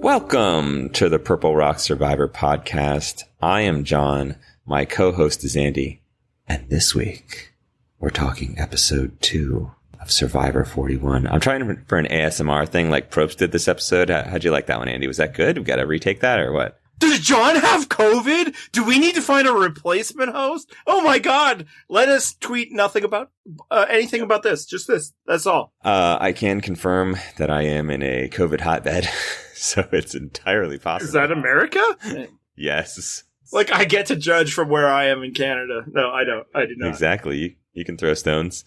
Welcome to the Purple Rock Survivor podcast. I am John. My co-host is Andy. And this week, we're talking episode 2 of Survivor 41. I'm trying for an ASMR thing like Probst did this episode. How'd you like that one, Andy? Was that good? We got to retake that or what? Does John have COVID? Do we need to find a replacement host? Oh my God. Let us tweet nothing about anything about this. Just this. That's all. I can confirm that I am in a COVID hotbed. So it's entirely possible. Is that America? Yes. Like I get to judge from where I am in Canada. No, I don't. I do not. Exactly. You can throw stones.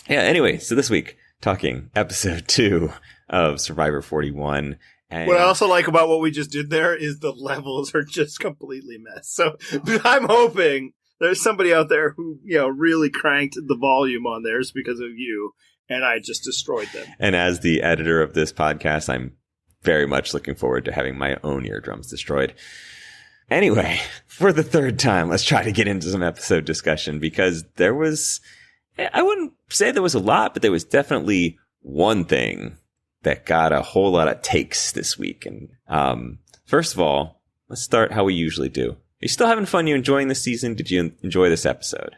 Yeah. Anyway, so this week talking episode 2 of Survivor 41. And what I also like about what we just did there is the levels are just completely messed. So I'm hoping there's somebody out there who, really cranked the volume on theirs because of you, and I just destroyed them. And as the editor of this podcast, I'm very much looking forward to having my own eardrums destroyed. Anyway, for the third time, let's try to get into some episode discussion because there was, I wouldn't say there was a lot, but there was definitely one thing that got a whole lot of takes this week. And first of all, let's start how we usually do. Are you still having fun? You enjoying this season? Did you enjoy this episode?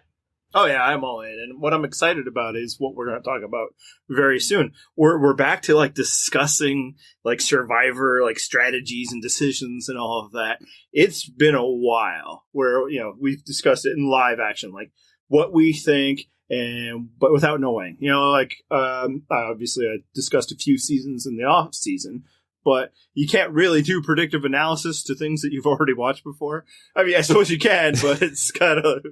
Oh yeah, I'm all in. And what I'm excited about is what we're going to talk about very soon. We're back to discussing Survivor, strategies and decisions and all of that. It's been a while where, we've discussed it in live action, what we think. But without knowing, obviously I discussed a few seasons in the off season, but you can't really do predictive analysis to things that you've already watched before. I mean, I suppose you can, but it's kind of,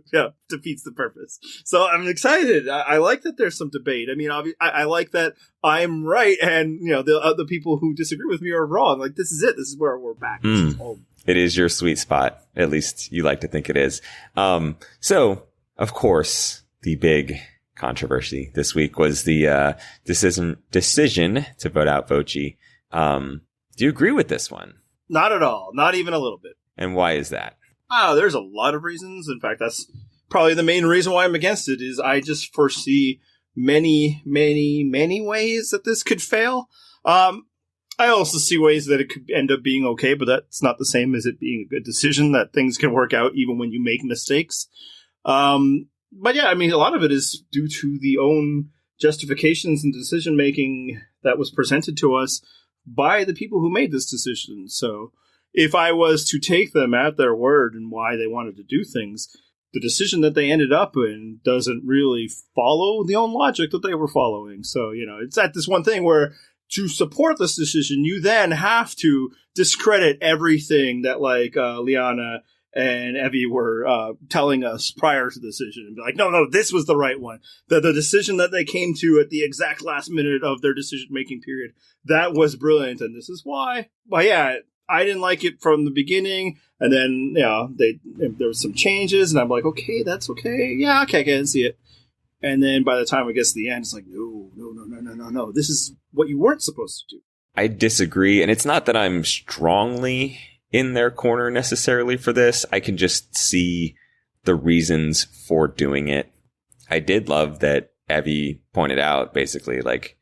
defeats the purpose. So I'm excited. I like that there's some debate. I mean, I like that I'm right and, the people who disagree with me are wrong. This is it. This is where we're back. This is home. It is your sweet spot. At least you like to think it is. So of course, the big controversy this week was the decision to vote out Voce. Do you agree with this one? Not at all. Not even a little bit. And why is that? There's a lot of reasons. In fact, that's probably the main reason why I'm against it is I just foresee many, many, many ways that this could fail. I also see ways that it could end up being okay, but that's not the same as it being a good decision, that things can work out even when you make mistakes. But yeah, I mean, a lot of it is due to the own justifications and decision making that was presented to us by the people who made this decision. So if I was to take them at their word and why they wanted to do things, the decision that they ended up in doesn't really follow the own logic that they were following. So, it's at this one thing where to support this decision, you then have to discredit everything that Liana and Evvie were telling us prior to the decision and be like, no, this was the right one. The decision that they came to at the exact last minute of their decision-making period, that was brilliant, and this is why. But yeah, I didn't like it from the beginning, and then, there was some changes, and I'm like, okay, that's okay. Yeah, okay, I can see it. And then by the time it gets to the end, it's like, no. This is what you weren't supposed to do. I disagree, and it's not that I'm strongly in their corner necessarily for this. I can just see the reasons for doing it. I did love that Evvie pointed out basically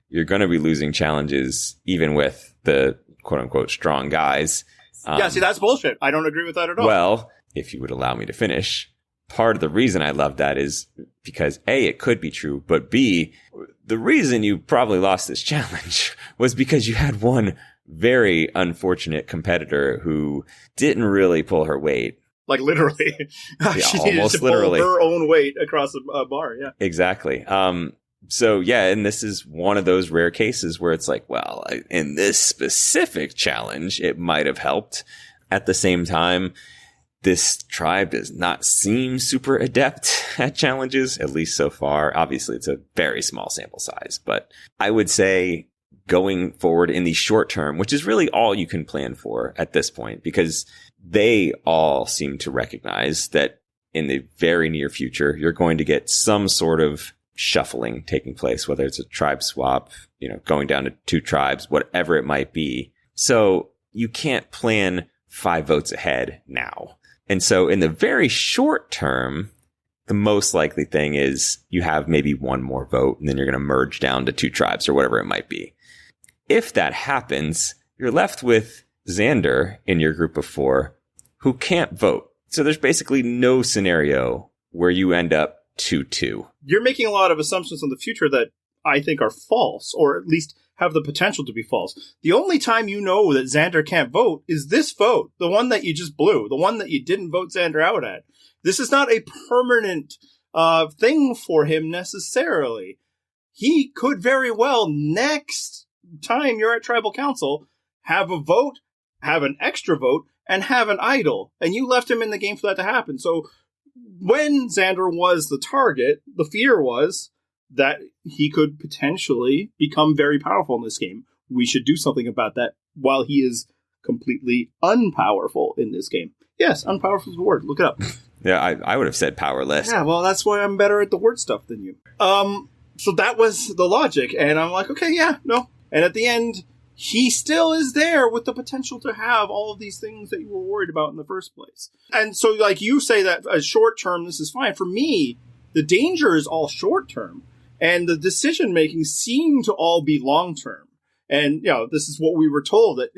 you're going to be losing challenges even with the quote unquote strong guys. See, that's bullshit. I don't agree with that at all. Well, if you would allow me to finish, part of the reason I love that is because A, it could be true, but B, the reason you probably lost this challenge was because you had one very unfortunate competitor who didn't really pull her weight. Literally. She needed to pull her own weight across a bar, yeah. Exactly. So, yeah, and this is one of those rare cases where it's in this specific challenge, it might have helped. At the same time, this tribe does not seem super adept at challenges, at least so far. Obviously, it's a very small sample size, but I would say going forward in the short term, which is really all you can plan for at this point, because they all seem to recognize that in the very near future, you're going to get some sort of shuffling taking place, whether it's a tribe swap, going down to 2 tribes, whatever it might be. So you can't plan 5 votes ahead now. And so in the very short term, the most likely thing is you have maybe 1 more vote and then you're going to merge down to 2 tribes or whatever it might be. If that happens, you're left with Xander in your group of 4 who can't vote. So there's basically no scenario where you end up 2-2. You're making a lot of assumptions on the future that I think are false, or at least have the potential to be false. The only time you know that Xander can't vote is this vote, the one that you just blew, the one that you didn't vote Xander out at. This is not a permanent thing for him necessarily. He could very well, next time you're at Tribal Council, have a vote, have an extra vote, and have an idol. And you left him in the game for that to happen. So when Xander was the target, the fear was that he could potentially become very powerful in this game. We should do something about that while he is completely unpowerful in this game. Yes, unpowerful is the word. Look it up. Yeah, I would have said powerless. Yeah, well, that's why I'm better at the word stuff than you. So that was the logic. And I'm like, okay, yeah, no. And at the end, he still is there with the potential to have all of these things that you were worried about in the first place. And so, like, you say that as short term, this is fine. For me, the danger is all short term. And the decision making seemed to all be long term. And, this is what we were told that,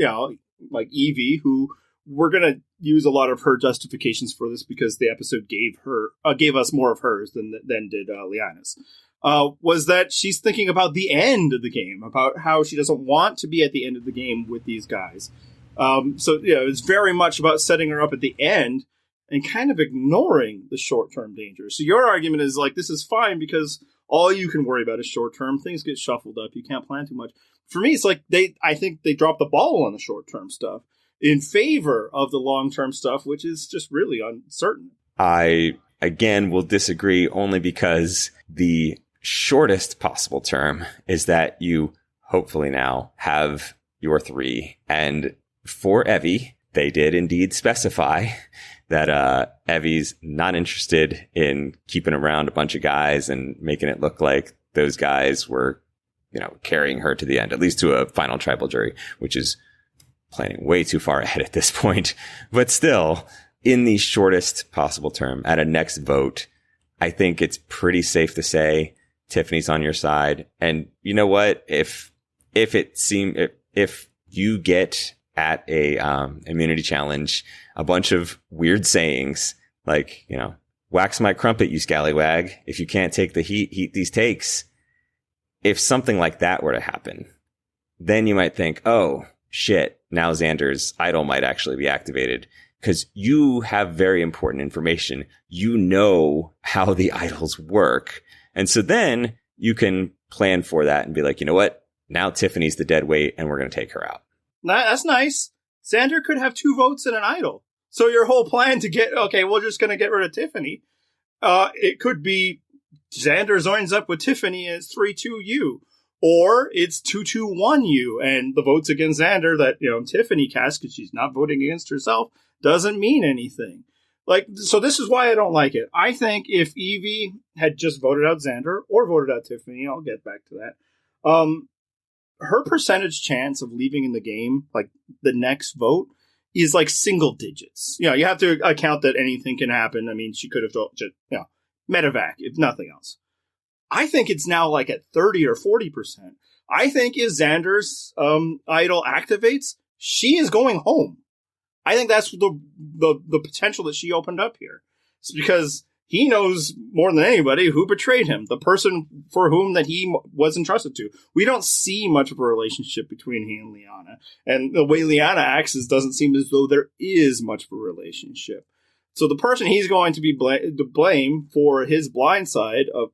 like Evvie, who we're going to use a lot of her justifications for this because the episode gave us more of hers than did Liana's. Was that she's thinking about the end of the game, about how she doesn't want to be at the end of the game with these guys. It's very much about setting her up at the end and kind of ignoring the short-term dangers. So your argument is like, this is fine because all you can worry about is short-term. Things get shuffled up. You can't plan too much. For me, it's like I think they dropped the ball on the short-term stuff in favor of the long-term stuff, which is just really uncertain. I, again, will disagree only because the shortest possible term is that you hopefully now have your 3. And for Evvie, they did indeed specify that Evvie's not interested in keeping around a bunch of guys and making it look like those guys were, carrying her to the end, at least to a final tribal jury, which is planning way too far ahead at this point. But still, in the shortest possible term, at a next vote, I think it's pretty safe to say Tiffany's on your side. And you know what? If you get at a immunity challenge a bunch of weird sayings like, wax my crumpet, you scallywag. If you can't take the heat these takes. If something like that were to happen, then you might think, oh, shit, now Xander's idol might actually be activated because you have very important information. You know how the idols work. And so then you can plan for that and be like, you know what? Now Tiffany's the dead weight and we're going to take her out. That's nice. Xander could have 2 votes and an idol. So your whole plan to we're just going to get rid of Tiffany. It could be Xander joins up with Tiffany and it's 3-2 you. Or it's 2-2-1 you. And the votes against Xander that, Tiffany cast because she's not voting against herself doesn't mean anything. So this is why I don't like it. I think if Evvie had just voted out Xander or voted out Tiffany, I'll get back to that. Her percentage chance of leaving in the game, like the next vote, is like single digits. You have to account that anything can happen. I mean, she could have just, medevac, if nothing else. I think it's now like at 30 or 40%. I think if Xander's idol activates, she is going home. I think that's the potential that she opened up here. It's because he knows more than anybody who betrayed him, the person for whom that he was entrusted to. We don't see much of a relationship between he and Liana. And the way Liana acts doesn't seem as though there is much of a relationship. So the person he's going to be to blame for his blind side of,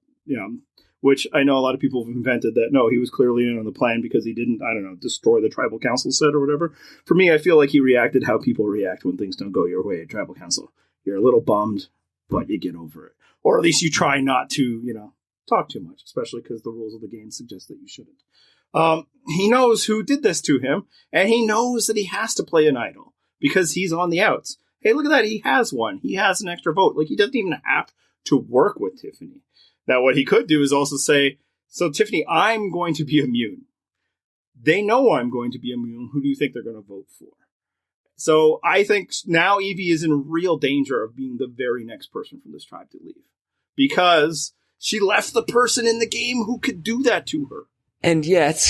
which I know a lot of people have invented that, no, he was clearly in on the plan because he didn't, destroy the tribal council set or whatever. For me, I feel like he reacted how people react when things don't go your way at tribal council. You're a little bummed, but you get over it. Or at least you try not to, talk too much, especially because the rules of the game suggest that you shouldn't. He knows who did this to him, and he knows that he has to play an idol because he's on the outs. Hey, look at that. He has one. He has an extra vote. Like, he doesn't even have to work with Tiffany. Now, what he could do is also say, so, Tiffany, I'm going to be immune. They know I'm going to be immune. Who do you think they're going to vote for? So I think now Evvie is in real danger of being the very next person from this tribe to leave. Because she left the person in the game who could do that to her. And yet,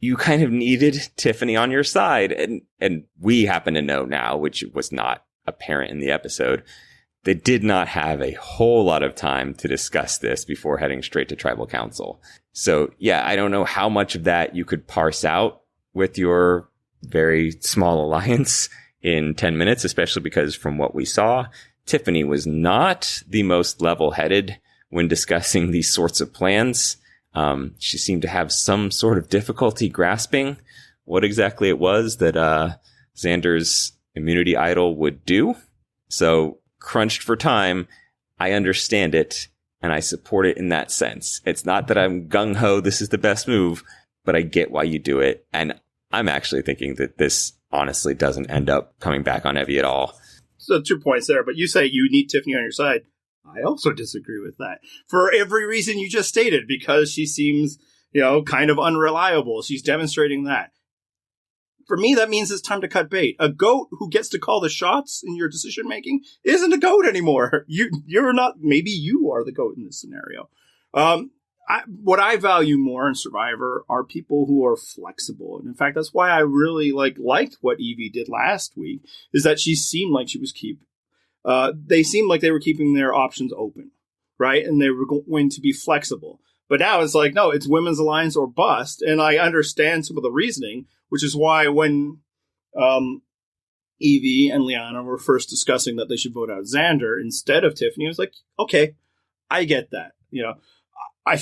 you kind of needed Tiffany on your side. And we happen to know now, which was not apparent in the episode, they did not have a whole lot of time to discuss this before heading straight to tribal council. So yeah, I don't know how much of that you could parse out with your very small alliance in 10 minutes, especially because from what we saw, Tiffany was not the most level-headed when discussing these sorts of plans. She seemed to have some sort of difficulty grasping what exactly it was that Xander's immunity idol would do. So, crunched for time, I understand it, and I support it in that sense. It's not that I'm gung-ho, this is the best move, but I get why you do it. And I'm actually thinking that this honestly doesn't end up coming back on Evvie at all. So 2 points there, but you say you need Tiffany on your side. I also disagree with that. For every reason you just stated, because she seems, kind of unreliable. She's demonstrating that. For me, that means it's time to cut bait. A goat who gets to call the shots in your decision making isn't a goat anymore. You're not. Maybe you are the goat in this scenario. What I value more in Survivor are people who are flexible, and in fact, that's why I really liked what Evvie did last week. Is that she seemed like she was they seemed like they were keeping their options open, right? And they were going to be flexible. But now it's like, no, it's women's alliance or bust. And I understand some of the reasoning, which is why when Evvie and Liana were first discussing that they should vote out Xander instead of Tiffany, I was like, okay, I get that.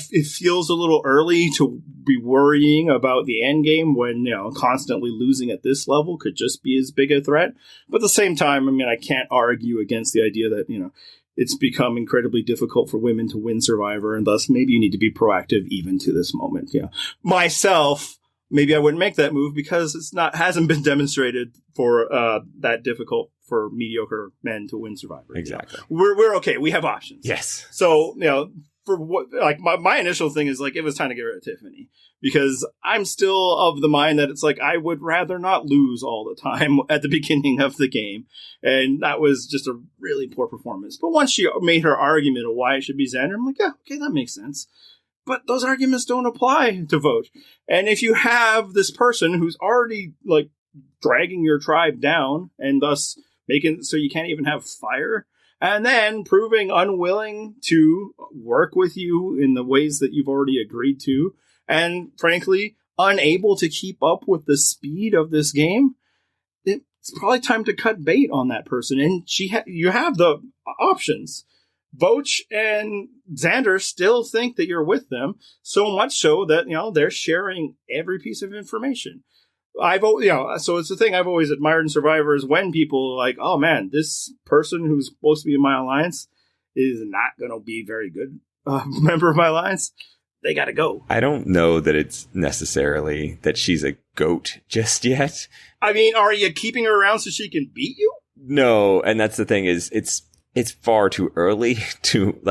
It feels a little early to be worrying about the end game when, constantly losing at this level could just be as big a threat. But at the same time, I can't argue against the idea that, it's become incredibly difficult for women to win Survivor, and thus maybe you need to be proactive even to this moment. Myself, maybe I wouldn't make that move because hasn't been demonstrated for that difficult for mediocre men to win Survivor. Exactly. We're okay. We have options. Yes. So, for what, my initial thing is it was time to get rid of Tiffany because I'm still of the mind that it's I would rather not lose all the time at the beginning of the game. And that was just a really poor performance. But once she made her argument of why it should be Xander, I'm like, yeah, okay, that makes sense. But those arguments don't apply to vote. And if you have this person who's already dragging your tribe down and thus making so you can't even have fire, and then proving unwilling to work with you in the ways that you've already agreed to, and frankly, unable to keep up with the speed of this game, it's probably time to cut bait on that person. And you have the options. Voce and Xander still think that you're with them, so much so that, they're sharing every piece of information. So it's the thing I've always admired in Survivor is when people are oh man, this person who's supposed to be in my alliance is not going to be very good member of my alliance. They got to go. I don't know that it's necessarily that she's a goat just yet. Are you keeping her around so she can beat you? No, and that's the thing is it's far too early to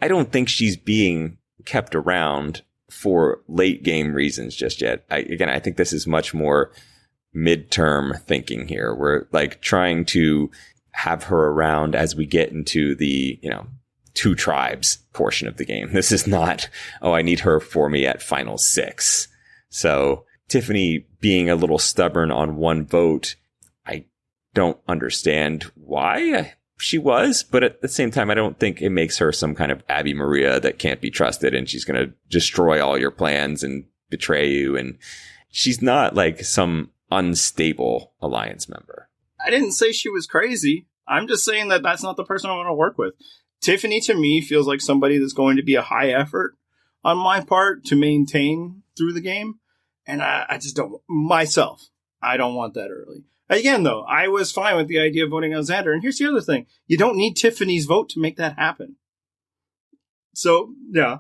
I don't think she's being kept around for late game reasons just yet. I think this is much more midterm thinking here. We're trying to have her around as we get into the, two tribes portion of the game. This is not, I need her for me at final 6. So Tiffany being a little stubborn on one vote, I don't understand why she was, but at the same time, I don't think it makes her some kind of Abby Maria that can't be trusted and she's going to destroy all your plans and betray you. And she's not some unstable alliance member. I didn't say she was crazy. I'm just saying that that's not the person I want to work with. Tiffany, to me, feels like somebody that's going to be a high effort on my part to maintain through the game. And I just don't, myself, I don't want that early. Again, though, I was fine with the idea of voting on Xander. And here's the other thing. You don't need Tiffany's vote to make that happen. So, yeah.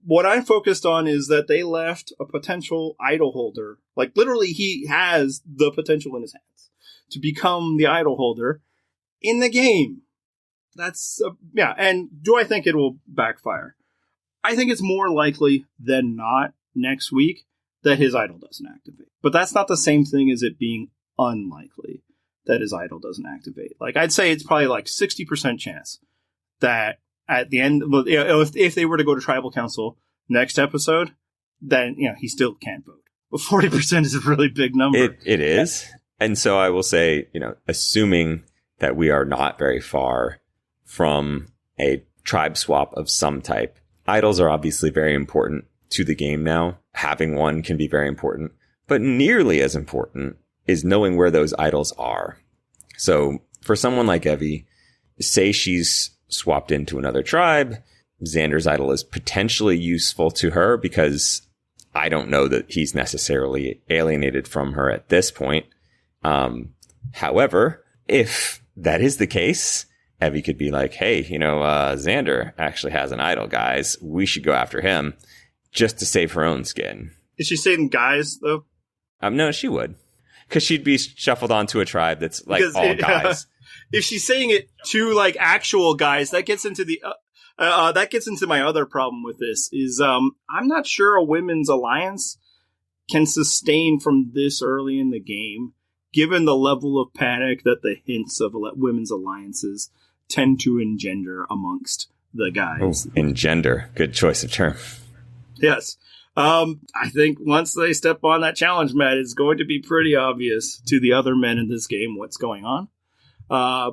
What I'm focused on is that they left a potential idol holder. Literally, he has the potential in his hands to become the idol holder in the game. That's, yeah. And do I think it will backfire? I think it's more likely than not next week that his idol doesn't activate. But that's not the same thing as it being unlikely that his idol doesn't activate. I'd say it's probably 60% chance that at the end, if they were to go to tribal council next episode, then he still can't vote. But 40% is a really big number. It is. And so I will say, assuming that we are not very far from a tribe swap of some type, idols are obviously very important to the game now. Having one can be very important, but nearly as important is knowing where those idols are. So for someone like Evvie, say she's swapped into another tribe, Xander's idol is potentially useful to her because I don't know that he's necessarily alienated from her at this point. However, if that is the case, Evvie could be like, hey, Xander actually has an idol, guys. We should go after him just to save her own skin. Is she saying guys, though? No, she would. Because she'd be shuffled onto a tribe that's like all guys. If she's saying it to like actual guys, that gets into the my other problem with this is I'm not sure a women's alliance can sustain from this early in the game, given the level of panic that the hints of women's alliances tend to engender amongst the guys. Oh, engender. Good choice of term. Yes. I think once they step on that challenge mat, it's going to be pretty obvious to the other men in this game what's going on.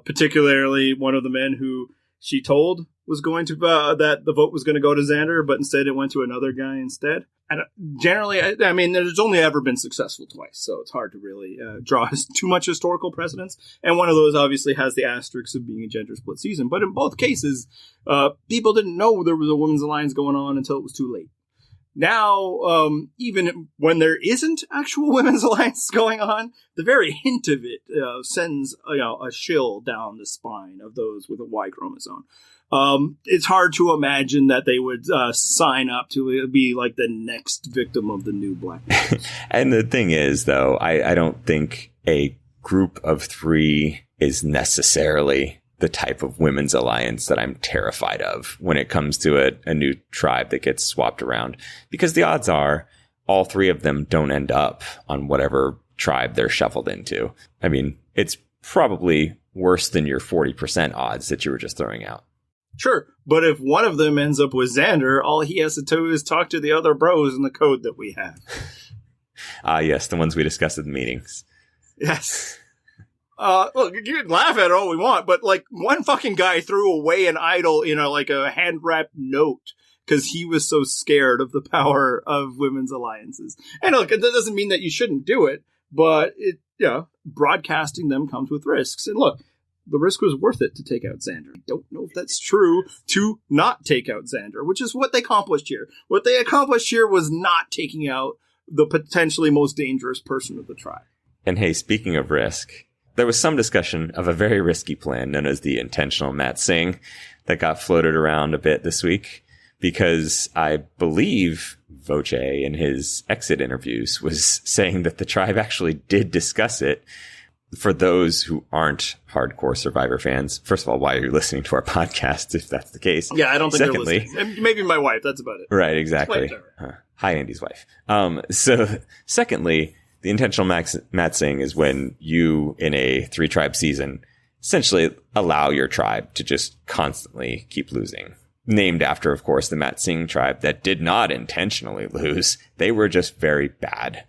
Particularly one of the men who she told was going to that the vote was going to go to Xander, but instead it went to another guy instead. And generally, I mean, there's only ever been successful twice, so it's hard to really draw too much historical precedence. And one of those obviously has the asterisk of being a gender split season. But in both cases, people didn't know there was a women's alliance going on until it was too late. Now, even when there isn't actual women's alliance going on, the very hint of it sends a chill down the spine of those with a Y chromosome. It's hard to imagine that they would sign up to be like the next victim of the new Black. And the thing is, though, I don't think a group of 3 is necessarily the type of women's alliance that I'm terrified of when it comes to a new tribe that gets swapped around. Because the odds are all 3 of them don't end up on whatever tribe they're shuffled into. I mean, it's probably worse than your 40% odds that you were just throwing out. Sure, but if one of them ends up with Xander, all he has to do is talk to the other bros in the code that we have. Yes, the ones we discussed at the meetings. Yes. Look, you can laugh at it all we want, but like one fucking guy threw away an idol in a hand-wrapped note because he was so scared of the power of women's alliances. And look, that doesn't mean that you shouldn't do it, but broadcasting them comes with risks. And look, the risk was worth it to take out Xander. I don't know if that's true to not take out Xander, which is what they accomplished here. What they accomplished here was not taking out the potentially most dangerous person of the tribe. And hey, speaking of risk, there was some discussion of a very risky plan known as the intentional matsing that got floated around a bit this week because I believe Voce in his exit interviews was saying that the tribe actually did discuss it. For those who aren't hardcore Survivor fans, first of all, why are you listening to our podcast if that's the case? Yeah, I don't think they're listening. Maybe my wife, that's about it. Right, exactly. Hi, Andy's wife. So secondly, the intentional matsing is when you, in a 3-tribe season, essentially allow your tribe to just constantly keep losing. Named after, of course, the Matsing tribe that did not intentionally lose. They were just very bad.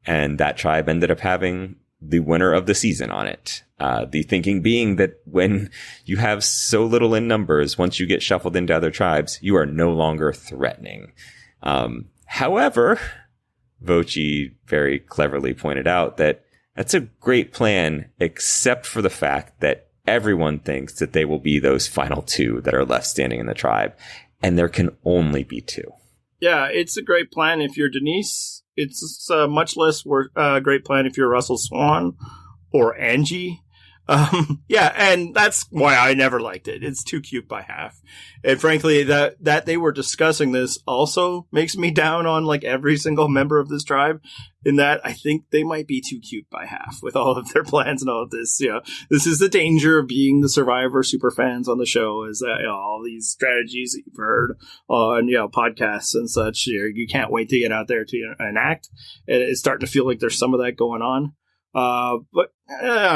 And that tribe ended up having the winner of the season on it. The thinking being that when you have so little in numbers, once you get shuffled into other tribes, you are no longer threatening. However, Voce very cleverly pointed out that that's a great plan, except for the fact that everyone thinks that they will be those final 2 that are left standing in the tribe, and there can only be 2. Yeah, it's a great plan if you're Denise. It's a much less great plan if you're Russell Swan or Angie. Yeah, and that's why I never liked it. It's too cute by half. And frankly, that they were discussing this also makes me down on like every single member of this tribe, in that I think they might be too cute by half with all of their plans and all of this. This is the danger of being the Survivor super fans on the show, is that all these strategies that you've heard on podcasts and such, you can't wait to get out there to enact. And it's starting to feel like there's some of that going on. But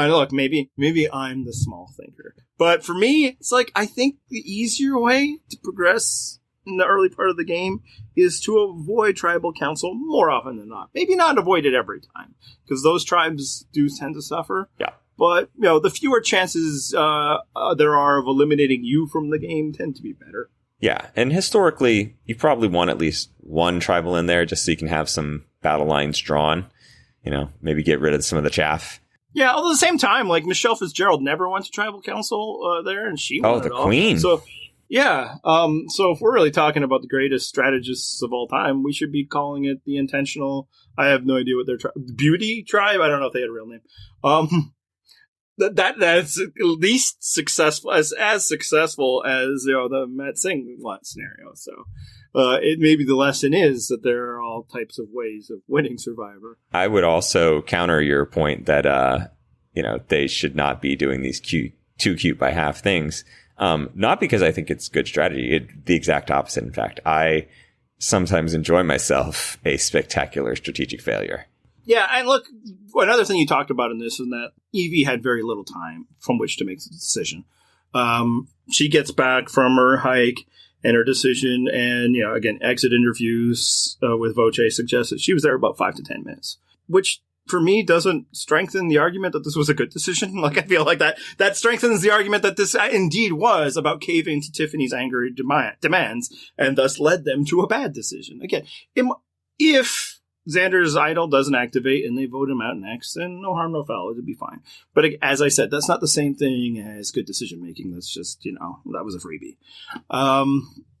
look, maybe I'm the small thinker. But for me, it's like, I think the easier way to progress in the early part of the game is to avoid tribal council more often than not. Maybe not avoid it every time, because those tribes do tend to suffer. Yeah. But, the fewer chances there are of eliminating you from the game tend to be better. Yeah, and historically, you probably want at least one tribal in there just so you can have some battle lines drawn. Maybe get rid of some of the chaff. Yeah, although at the same time, like, Michelle Fitzgerald never went to tribal council there, and she won the it all. queen. So, yeah. So if we're really talking about the greatest strategists of all time, we should be calling it the intentional. I have no idea what their beauty tribe. I don't know if they had a real name. That's at least successful as successful as the Matt Singh scenario. So it maybe the lesson is that there are all types of ways of winning Survivor. I would also counter your point that they should not be doing these too cute by half things. Not because I think it's good strategy. The exact opposite. In fact, I sometimes enjoy myself a spectacular strategic failure. Yeah, and look, another thing you talked about in this is that Evvie had very little time from which to make the decision. She gets back from her hike and her decision, and, again, exit interviews with Voce suggest that she was there about 5 to 10 minutes, which for me doesn't strengthen the argument that this was a good decision. Like, I feel like that strengthens the argument that this indeed was about caving to Tiffany's angry demands and thus led them to a bad decision. Again, if Xander's idol doesn't activate and they vote him out next, then no harm, no foul. It'd be fine. But as I said, that's not the same thing as good decision making. That's just, that was a freebie.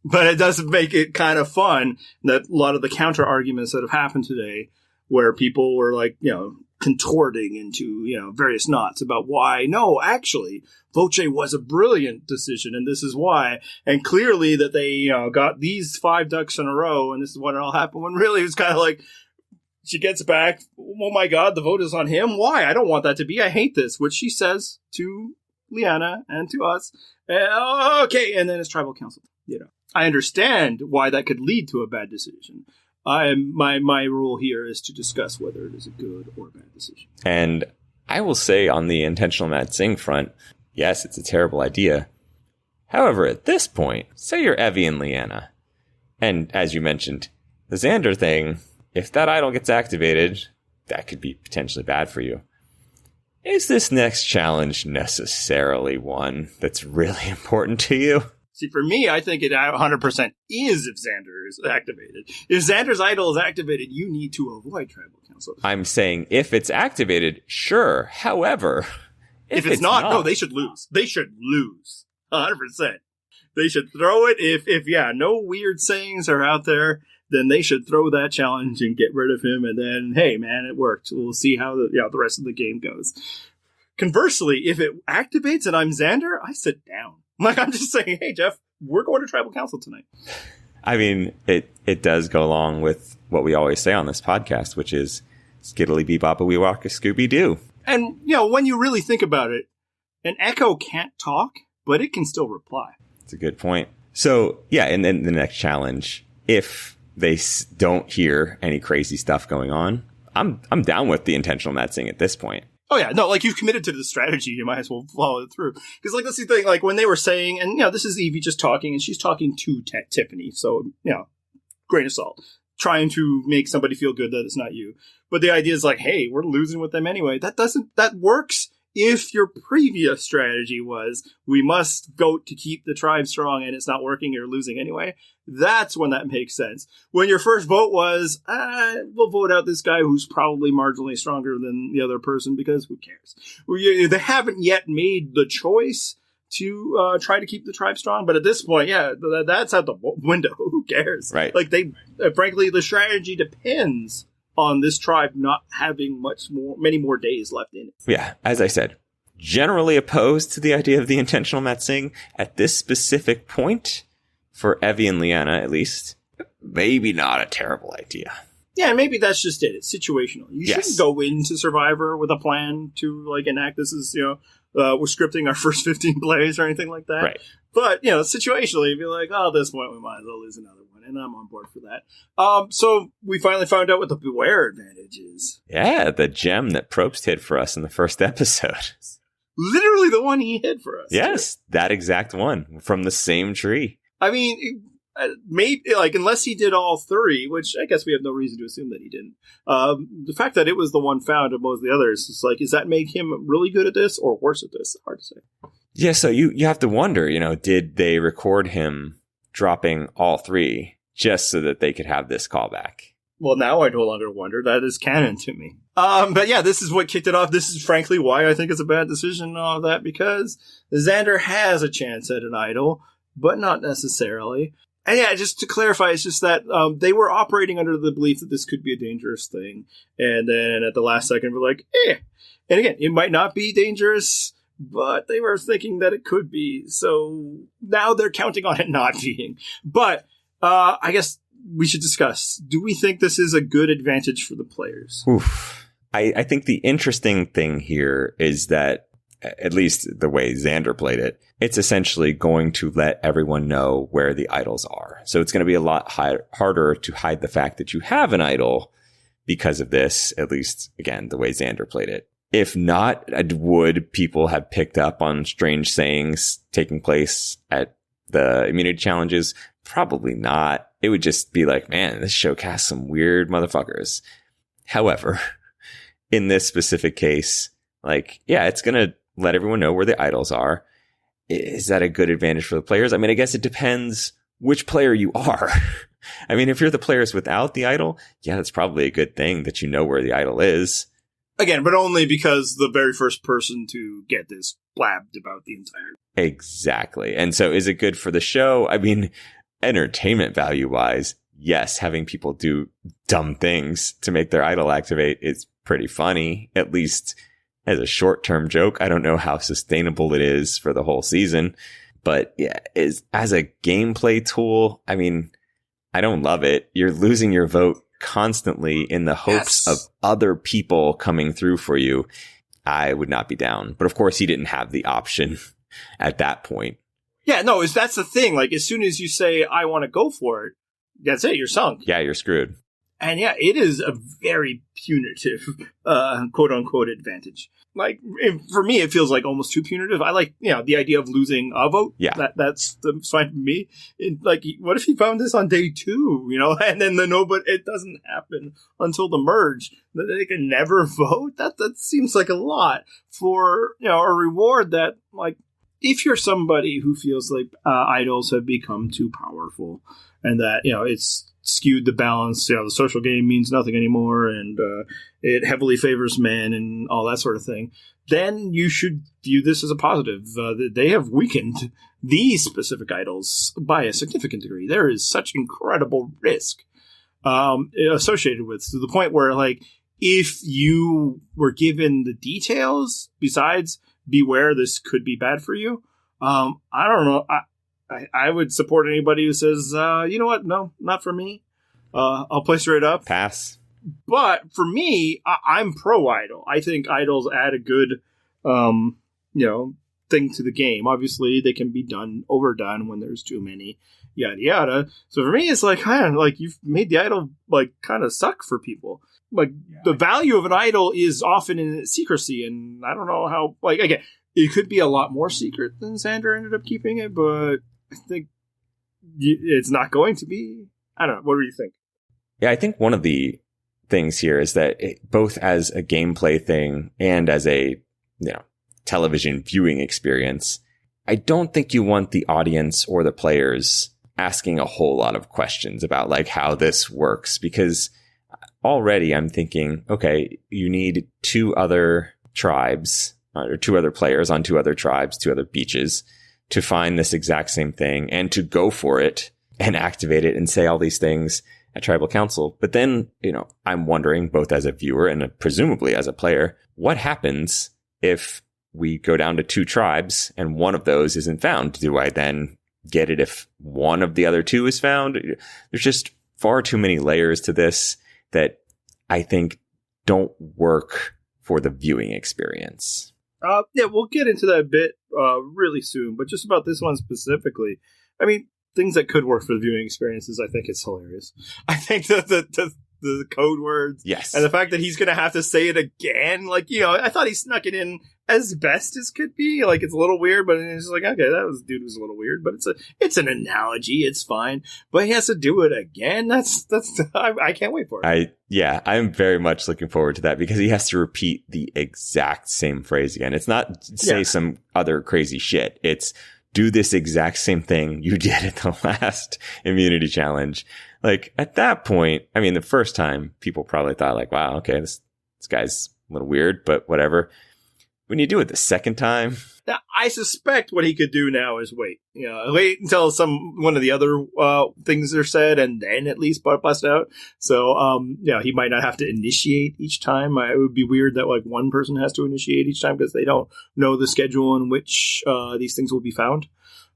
But it does make it kind of fun that a lot of the counter arguments that have happened today, where people were like, contorting into, various knots about why, no, actually, Voce was a brilliant decision, and this is why. And clearly that they, got these 5 ducks in a row, and this is what it all happened, when really it was kind of like, she gets back, oh my God, the vote is on him. Why? I don't want that to be. I hate this, which she says to Liana and to us. Okay, and then it's tribal council. I understand why that could lead to a bad decision. My rule here is to discuss whether it is a good or bad decision. And I will say on the intentional Matt Singh front, yes, it's a terrible idea. However, at this point, say you're Evvie and Liana. And as you mentioned, the Xander thing, if that idol gets activated, that could be potentially bad for you. Is this next challenge necessarily one that's really important to you? See, for me, I think it 100% is if Xander is activated. If Xander's idol is activated, you need to avoid tribal council. I'm saying if it's activated, sure. However, if it's not, no, they should lose. They should lose. 100%. They should throw it. If no weird sayings are out there, then they should throw that challenge and get rid of him. And then, hey, man, it worked. We'll see how the rest of the game goes. Conversely, if it activates and I'm Xander, I sit down. Like, I'm just saying, hey, Jeff, we're going to tribal council tonight. I mean, it does go along with what we always say on this podcast, which is skiddly bebop a wee walk a Scooby Doo. And, when you really think about it, an echo can't talk, but it can still reply. That's a good point. So, yeah, and then the next challenge, if they don't hear any crazy stuff going on, I'm down with the intentional Matt Singh at this point. Oh, yeah. No, like, you've committed to the strategy. You might as well follow it through. Because, like, that's the thing. Like, when they were saying, and, this is Evvie just talking, and she's talking to Tiffany. So, grain of salt. Trying to make somebody feel good that it's not you. But the idea is like, hey, we're losing with them anyway. That works if your previous strategy was, we must vote to keep the tribe strong and it's not working, you're losing anyway. That's when that makes sense. When your first vote was, we'll vote out this guy who's probably marginally stronger than the other person because who cares? They haven't yet made the choice to try to keep the tribe strong. But at this point, that's out the window. Who cares? Right. Like frankly, the strategy depends on this tribe not having many more days left in it. Yeah, as I said, generally opposed to the idea of the intentional Matt Singh at this specific point, for Evvie and Liana at least, maybe not a terrible idea. Yeah, maybe that's just it. It's situational. You shouldn't go into Survivor with a plan to enact this as, we're scripting our first 15 plays or anything like that. Right. But, situationally, you'd be like, at this point we might as well lose another one. And I'm on board for that. So we finally found out what the Beware advantage is. Yeah, the gem that Probst hid for us in the first episode. Literally the one he hid for us. Yes, that exact one from the same tree. I mean, maybe, like, unless he did all three, which I guess we have no reason to assume that he didn't. The fact that it was the one found of most of the others, is like, does that make him really good at this or worse at this? Hard to say. Yeah, so you have to wonder, did they record him dropping all three just so that they could have this callback? Well, now I no longer wonder. That is canon to me. But yeah, this is what kicked it off. This is frankly why I think it's a bad decision and all of that, because Xander has a chance at an idol, but not necessarily. And yeah, just to clarify, it's just that they were operating under the belief that this could be a dangerous thing. And then at the last second, we're like, eh. And again, it might not be dangerous, but they were thinking that it could be. So now they're counting on it not being. But I guess we should discuss, do we think this is a good advantage for the players? Oof. I think the interesting thing here is that, at least the way Xander played it, it's essentially going to let everyone know where the idols are. So it's going to be a lot harder to hide the fact that you have an idol because of this, at least, again, the way Xander played it. If not, would people have picked up on strange sayings taking place at the immunity challenges? Probably not. It would just be like, man, this show casts some weird motherfuckers. However, in this specific case, like, yeah, it's going to let everyone know where the idols are. Is that a good advantage for the players? I mean, I guess it depends which player you are. I mean, if you're the players without the idol, yeah, that's probably a good thing that you know where the idol is. Again, but only because the very first person to get this blabbed about the entire. Exactly. And so is it good for the show? I mean, entertainment value wise, yes, having people do dumb things to make their idol activate is pretty funny, at least as a short-term joke. I don't know how sustainable it is for the whole season, but yeah, as a gameplay tool, I mean, I don't love it. You're losing your vote constantly in the hopes of other people coming through for you. I would not be down. But of course, he didn't have the option at that point. Yeah, no, that's the thing. Like, as soon as you say, I want to go for it, that's it. You're sunk. Yeah, you're screwed. And yeah, it is a very punitive, quote unquote, advantage. Like, for me, it feels like almost too punitive. I like, the idea of losing a vote. Yeah. That's fine for me. Like, what if he found this on day 2, and then it doesn't happen until the merge. They can never vote. That seems like a lot for, a reward that, like, if you're somebody who feels like idols have become too powerful and that, it's skewed the balance, the social game means nothing anymore and it heavily favors men and all that sort of thing, then you should view this as a positive. They have weakened these specific idols by a significant degree. There is such incredible risk associated with, to the point where, like, if you were given the details besides beware, this could be bad for you, I don't know. I would support anybody who says, you know what? No, not for me. I'll play straight up. Pass. But for me, I'm pro idol. I think idols add a good, thing to the game. Obviously, they can be overdone when there's too many, yada yada. So for me, it's like, you've made the idol like kind of suck for people. Like, the value of an idol is often in its secrecy, and I don't know how. Like, again, it could be a lot more secret than Xander ended up keeping it, but I think it's not going to be. I don't know. What do you think? Yeah, I think one of the things here is that both as a gameplay thing and as a television viewing experience, I don't think you want the audience or the players asking a whole lot of questions about like how this works, because already I'm thinking, okay, you need 2 other tribes or 2 other players on 2 other tribes, 2 other beaches to find this exact same thing and to go for it and activate it and say all these things at tribal council. But then, I'm wondering, both as a viewer and presumably as a player, what happens if we go down to 2 tribes and one of those isn't found? Do I then get it if one of the other 2 is found? There's just far too many layers to this that I think don't work for the viewing experience. Yeah, we'll get into that a bit really soon, but just about this one specifically, I mean, things that could work for the viewing experiences, I think it's hilarious. I think that the code words. Yes. And the fact that he's going to have to say it again, like, I thought he snuck it in as best as could be. Like, it's a little weird, but it's like, okay, dude was a little weird, but it's an analogy. It's fine. But he has to do it again. I can't wait for it. I'm very much looking forward to that because he has to repeat the exact same phrase again. It's not say some other crazy shit. It's do this exact same thing you did at the last immunity challenge. Like, at that point, I mean, the first time people probably thought like, wow, okay, this guy's a little weird, but whatever. When you do it the second time, now, I suspect what he could do now is wait until one of the other things are said, and then at least bust out. So, he might not have to initiate each time. It would be weird that like one person has to initiate each time because they don't know the schedule in which these things will be found.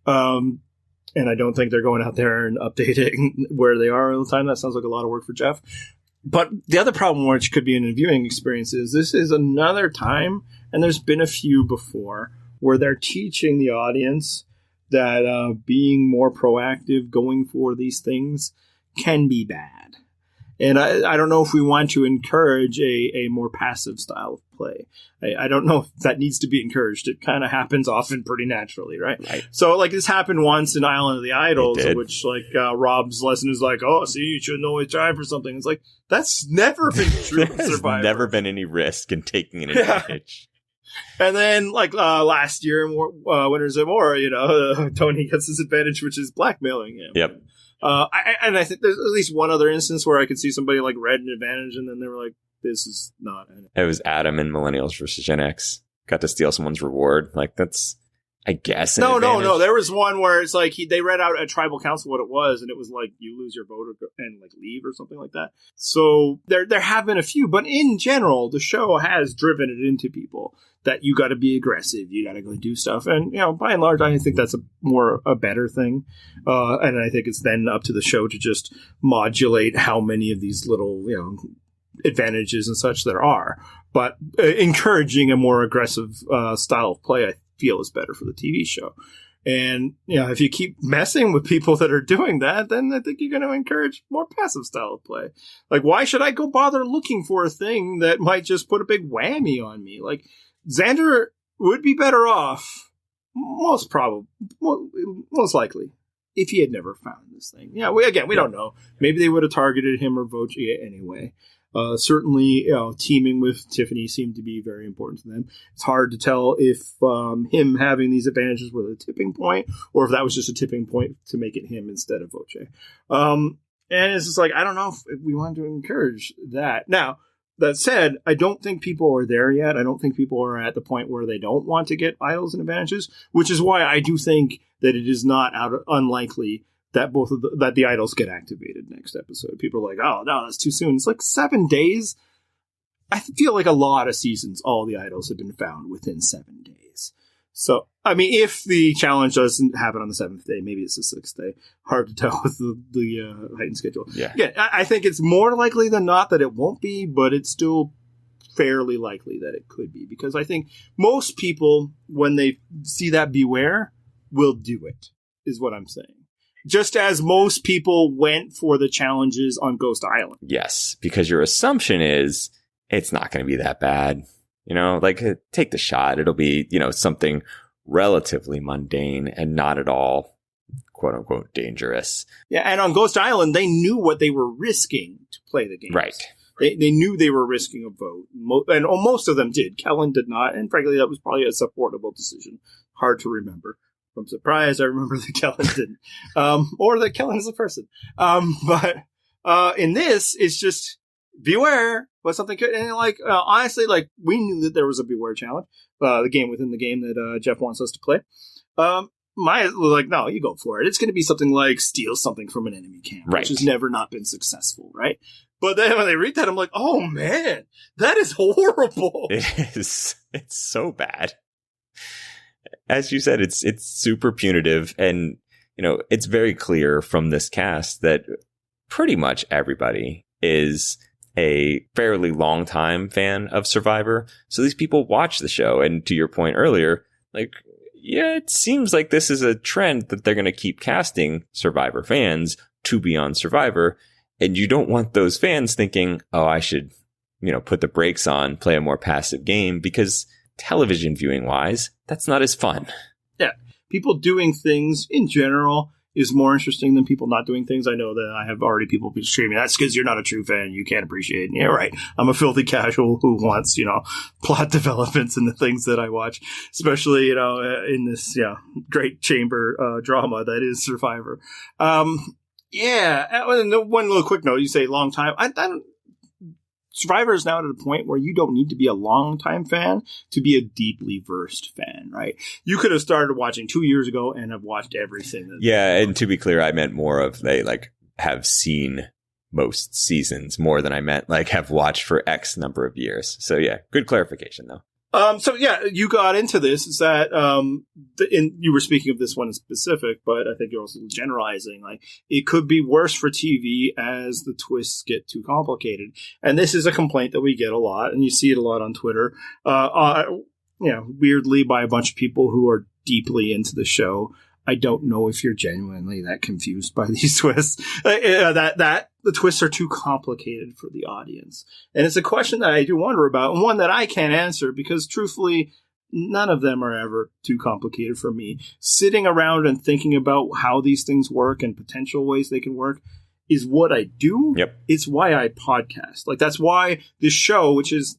And I don't think they're going out there and updating where they are all the time. That sounds like a lot of work for Jeff. But the other problem, which could be in a viewing experience, is this is another time, and there's been a few before, where they're teaching the audience that being more proactive, going for these things, can be bad. And I don't know if we want to encourage a more passive style of play. I don't know if that needs to be encouraged. It kind of happens often pretty naturally, right? So, like, this happened once in Island of the Idols, which, like, Rob's lesson is like, oh, see, you shouldn't always try for something. It's like, that's never been true in Survivor. There's never been any risk in taking an advantage. And then, like, last year, Winners of War, Tony gets his advantage, which is blackmailing him. Yep. I think there's at least one other instance where I could see somebody like read an advantage and then they were like, this is not. It was Adam in Millennials versus Gen X. Got to steal someone's reward. Like, that's, I guess. No. There was one where it's like they read out at tribal council what it was, and it was like you lose your vote and like leave or something like that. So there have been a few, but in general, the show has driven it into people that you got to be aggressive, you got to go do stuff, and by and large, I think that's a better thing. And I think it's then up to the show to just modulate how many of these little advantages and such there are. But encouraging a more aggressive style of play, I feel, is better for the TV show. And if you keep messing with people that are doing that, then I think you're going to encourage more passive style of play. Like, why should I go bother looking for a thing that might just put a big whammy on me? Like, Xander would be better off, most likely, if he had never found this thing. We don't know. Maybe they would have targeted him or Voce anyway. Certainly, teaming with Tiffany seemed to be very important to them. It's hard to tell if him having these advantages was a tipping point, or if that was just a tipping point to make it him instead of Voce. And it's just like, I don't know if we want to encourage that. Now, that said, I don't think people are there yet. I don't think people are at the point where they don't want to get idols and advantages, which is why I do think that it is not unlikely that that the idols get activated next episode. People are like, oh, no, that's too soon. It's like 7 days. I feel like a lot of seasons, all the idols have been found within 7 days. So, I mean, if the challenge doesn't happen on the 7th day, maybe it's the 6th day. Hard to tell with the heightened schedule. Yeah. Again, I think it's more likely than not that it won't be, but it's still fairly likely that it could be. Because I think most people, when they see that beware, will do it, is what I'm saying. Just as most people went for the challenges on Ghost Island. Yes, because your assumption is it's not going to be that bad. Like, take the shot. It'll be, something relatively mundane and not at all, quote unquote, dangerous. Yeah, and on Ghost Island, they knew what they were risking to play the game. Right. They knew they were risking a vote. And most of them did. Kellen did not. And frankly, that was probably a supportable decision. Hard to remember. I'm surprised I remember that Kellen didn't. Or that Kellen is a person. But in this, it's just beware. But something could, and honestly, we knew that there was a beware challenge, the game within the game that Jeff wants us to play. Maya was like, no, you go for it. It's going to be something like steal something from an enemy camp, right, which has never not been successful, right? But then when they read that, I'm like, oh man, that is horrible. It is. It's so bad. As you said, it's super punitive, and it's very clear from this cast that pretty much everybody is a fairly long time fan of Survivor. So these people watch the show. And to your point earlier, it seems like this is a trend that they're going to keep casting Survivor fans to be on Survivor. And you don't want those fans thinking, oh, I should, put the brakes on, play a more passive game, because television viewing wise, that's not as fun. Yeah. People doing things in general is more interesting than people not doing things. I know that I have already people screaming, that's because you're not a true fan. You can't appreciate it. Yeah, right. I'm a filthy casual who wants, plot developments in the things that I watch, especially, in this, great chamber drama that is Survivor. Yeah. And one little quick note, you say long time. I don't. Survivor is now at a point where you don't need to be a long-time fan to be a deeply versed fan, right? You could have started watching 2 years ago and have watched everything. Yeah, and to be clear, I meant more of they have seen most seasons more than I meant have watched for X number of years. So yeah, good clarification though. So yeah, you got into this. Is that you were speaking of this one in specific, but I think you're also generalizing. It could be worse for TV as the twists get too complicated, and this is a complaint that we get a lot, and you see it a lot on Twitter. Weirdly by a bunch of people who are deeply into the show. I don't know if you're genuinely that confused by these twists. That the twists are too complicated for the audience. And it's a question that I do wonder about, and one that I can't answer because, truthfully, none of them are ever too complicated for me. Sitting around and thinking about how these things work and potential ways they can work is what I do. Yep. It's why I podcast. That's why this show, which is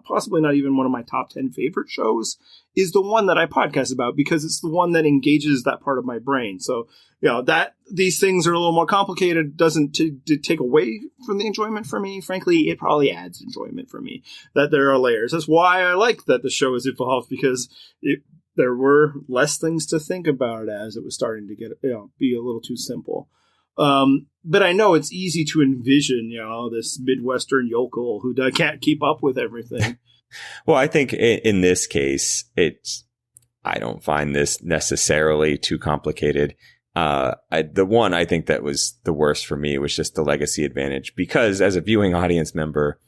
possibly not even one of my top 10 favorite shows, is the one that I podcast about because it's the one that engages that part of my brain. So, that these things are a little more complicated doesn't take away from the enjoyment for me. Frankly, it probably adds enjoyment for me that there are layers. That's why I like that the show has evolved, because there were less things to think about as it was starting to get, be a little too simple. But I know it's easy to envision, this Midwestern yokel who can't keep up with everything. Well, I think in this case, I don't find this necessarily too complicated. The one I think that was the worst for me was just the legacy advantage, because as a viewing audience member,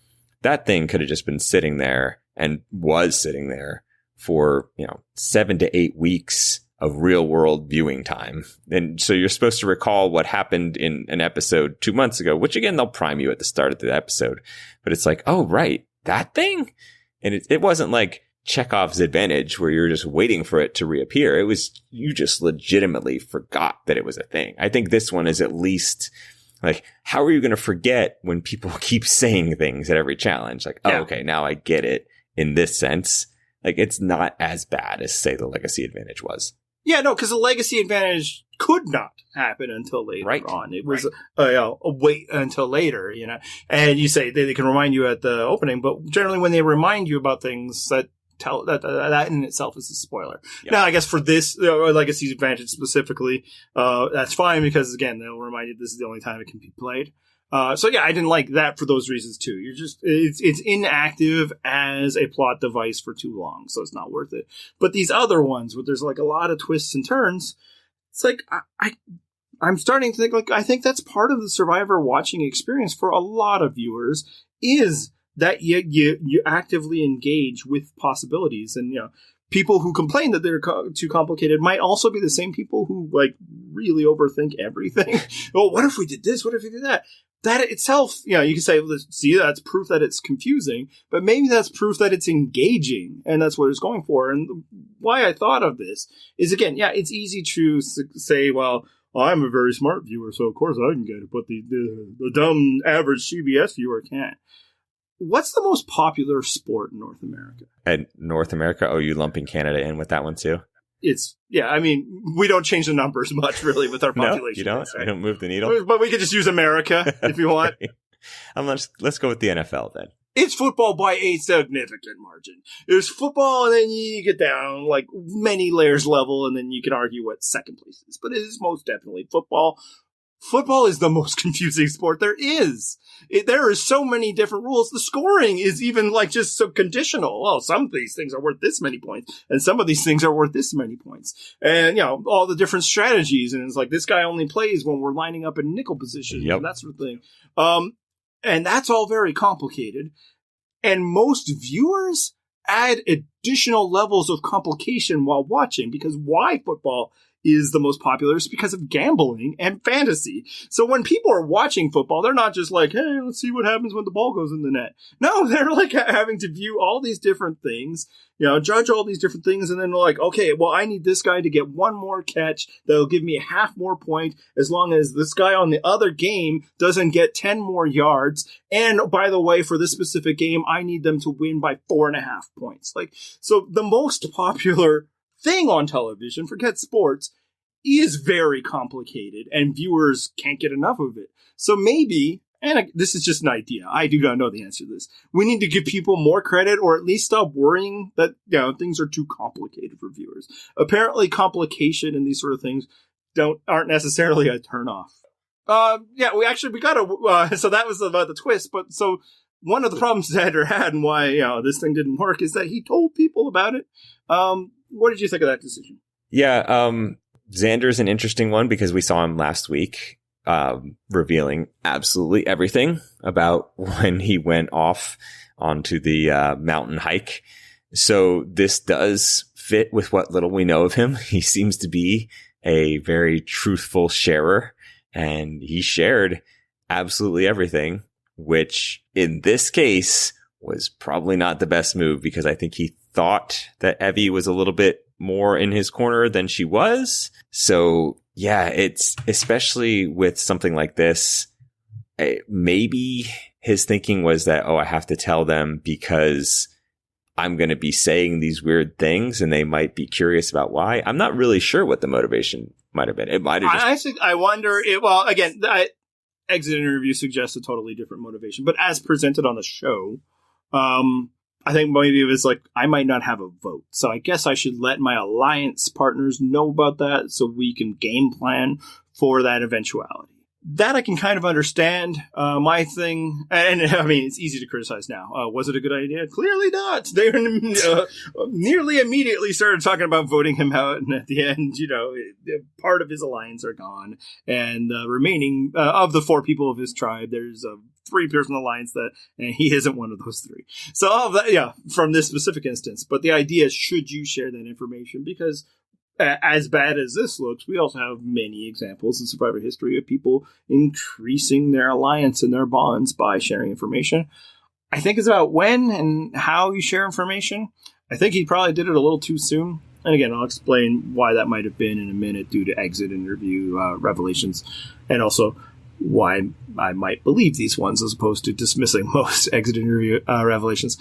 that thing could have just been sitting there and was sitting there for, 7 to 8 weeks of real world viewing time. And so you're supposed to recall what happened in an episode 2 months ago, which again, they'll prime you at the start of the episode, but it's oh, right, that thing. And it wasn't like Chekhov's advantage where you're just waiting for it to reappear. It was, you just legitimately forgot that it was a thing. I think this one is at least how are you going to forget when people keep saying things at every challenge? Oh, okay, now I get it in this sense. It's not as bad as, say, the legacy advantage was. Yeah, no, because the legacy advantage could not happen until later on. It was a wait until later, And you say they can remind you at the opening, but generally when they remind you about things that in itself is a spoiler. Yep. Now, I guess for this legacy advantage specifically, that's fine because again they'll remind you this is the only time it can be played. So yeah, I didn't like that for those reasons too. It's inactive as a plot device for too long, so it's not worth it. But these other ones where there's a lot of twists and turns, it's I'm starting to think I think that's part of the Survivor watching experience for a lot of viewers is that you actively engage with possibilities. And people who complain that they're too complicated might also be the same people who really overthink everything. Well, what if we did this? What if we did that? That itself, you can say, see, that's proof that it's confusing, but maybe that's proof that it's engaging, and that's what it's going for. And why I thought of this is, again, it's easy to say, well, I'm a very smart viewer, so of course I can get it, but the dumb average CBS viewer can't. What's the most popular sport in North America? And North America? Oh, you lumping Canada in with that one too? We don't change the numbers much really with our population. No, you don't? Right? You don't move the needle? But we could just use America if you want. Let's go with the NFL then. It's football by a significant margin. There's football, and then you get down many layers level, and then you can argue what second place is. But it is most definitely football. Football is the most confusing sport there is. There are so many different rules. The scoring is even just so conditional. Well, some of these things are worth this many points, and some of these things are worth this many points. And, all the different strategies. And it's this guy only plays when we're lining up in nickel position and that sort of thing. And that's all very complicated. And most viewers add additional levels of complication while watching, because why football is the most popular is because of gambling and fantasy. So when people are watching football, they're not just like, hey, let's see what happens when the ball goes in the net. No, they're like having to view all these different things, judge all these different things, and then they're like, okay, well, I need this guy to get one more catch that'll give me a half more point as long as this guy on the other game doesn't get 10 more yards. And by the way, for this specific game, I need them to win by 4.5 points. So the most popular thing on television, forget sports, is very complicated and viewers can't get enough of it. So maybe, and this is just an idea, I do not know the answer to this, we need to give people more credit or at least stop worrying that things are too complicated for viewers. Apparently complication in these sort of things aren't necessarily a turnoff. We got to, so that was about the twist, but so one of the problems Xander had and why this thing didn't work is that he told people about it. What did you think of that decision? Yeah, Xander's an interesting one because we saw him last week revealing absolutely everything about when he went off onto the mountain hike. So this does fit with what little we know of him. He seems to be a very truthful sharer, and he shared absolutely everything, which in this case was probably not the best move because I think he thought that Evvie was a little bit more in his corner than she was. So yeah, it's especially with something like this, maybe his thinking was that, I have to tell them because I'm going to be saying these weird things and they might be curious about why. I'm not really sure what the motivation might have been. It might have just... I wonder, again, exit interview suggests a totally different motivation, but as presented on the show, I think maybe it was like, I might not have a vote. So I guess I should let my alliance partners know about that so we can game plan for that eventuality. That I can kind of understand. My thing, and I mean, it's easy to criticize now. Was it a good idea? Clearly not. They nearly immediately started talking about voting him out, and at the end, part of his alliance are gone, and the remaining of the 4 people of his tribe, there's a 3-person alliance and he isn't one of those 3. So all of that, from this specific instance. But the idea is, should you share that information? Because as bad as this looks, we also have many examples in Survivor history of people increasing their alliance and their bonds by sharing information. I think it's about when and how you share information. I think he probably did it a little too soon. And again, I'll explain why that might have been in a minute due to exit interview revelations, and also why I might believe these ones as opposed to dismissing most exit interview revelations.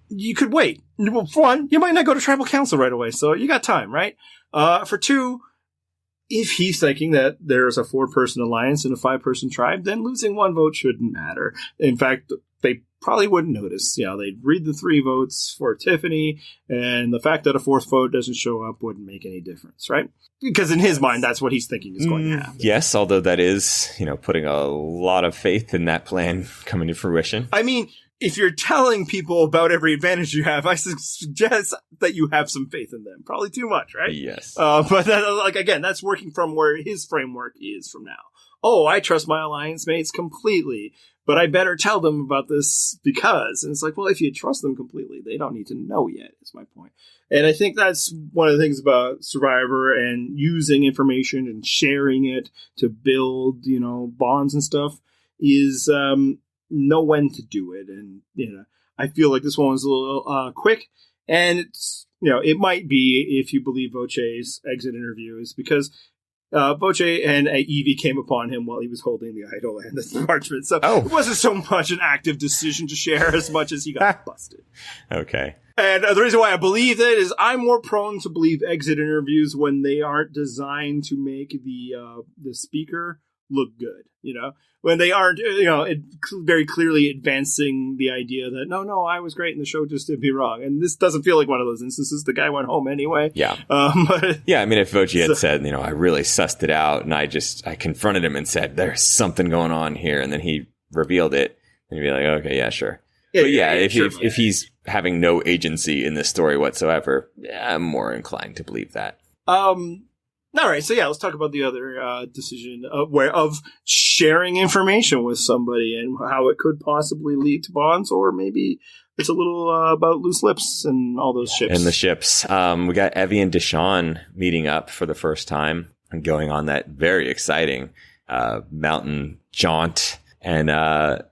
You could wait. For one, you might not go to tribal council right away, so you got time, right? For 2, if he's thinking that there's a 4-person alliance and a 5-person tribe, then losing 1 vote shouldn't matter. In fact, they probably wouldn't notice. They'd read the 3 votes for Tiffany, and the fact that a 4th vote doesn't show up wouldn't make any difference, right? Because in his mind, that's what he's thinking is going to happen. Yes, although that is, putting a lot of faith in that plan coming to fruition. I mean, if you're telling people about every advantage you have, I suggest that you have some faith in them. Probably too much, right? Yes. But again, that's working from where his framework is from now. I trust my alliance mates completely, but I better tell them about this because. And it's like, well, if you trust them completely, they don't need to know yet, is my point. And I think that's one of the things about Survivor and using information and sharing it to build, bonds and stuff is know when to do it. And, I feel like this one was a little quick, and it's, it might be, if you believe Voce's exit interviews, because Voce and Evvie came upon him while he was holding the idol and the parchment. So it wasn't so much an active decision to share as much as he got busted. Okay. And the reason why I believe that is I'm more prone to believe exit interviews when they aren't designed to make the speaker look good, when they aren't, very clearly advancing the idea that, no, I was great and the show just did me wrong. And this doesn't feel like one of those instances. The guy went home anyway. Yeah. Yeah, I mean, if Voce had said, I really sussed it out and I confronted him and said, there's something going on here. And then he revealed it and you'd be like, okay, yeah, sure. But if he's having no agency in this story whatsoever, I'm more inclined to believe that. All right, so yeah, let's talk about the other decision of sharing information with somebody and how it could possibly lead to bonds, or maybe it's a little about loose lips and all those ships. And the ships. We got Evvie and DeShawn meeting up for the first time and going on that very exciting mountain jaunt. And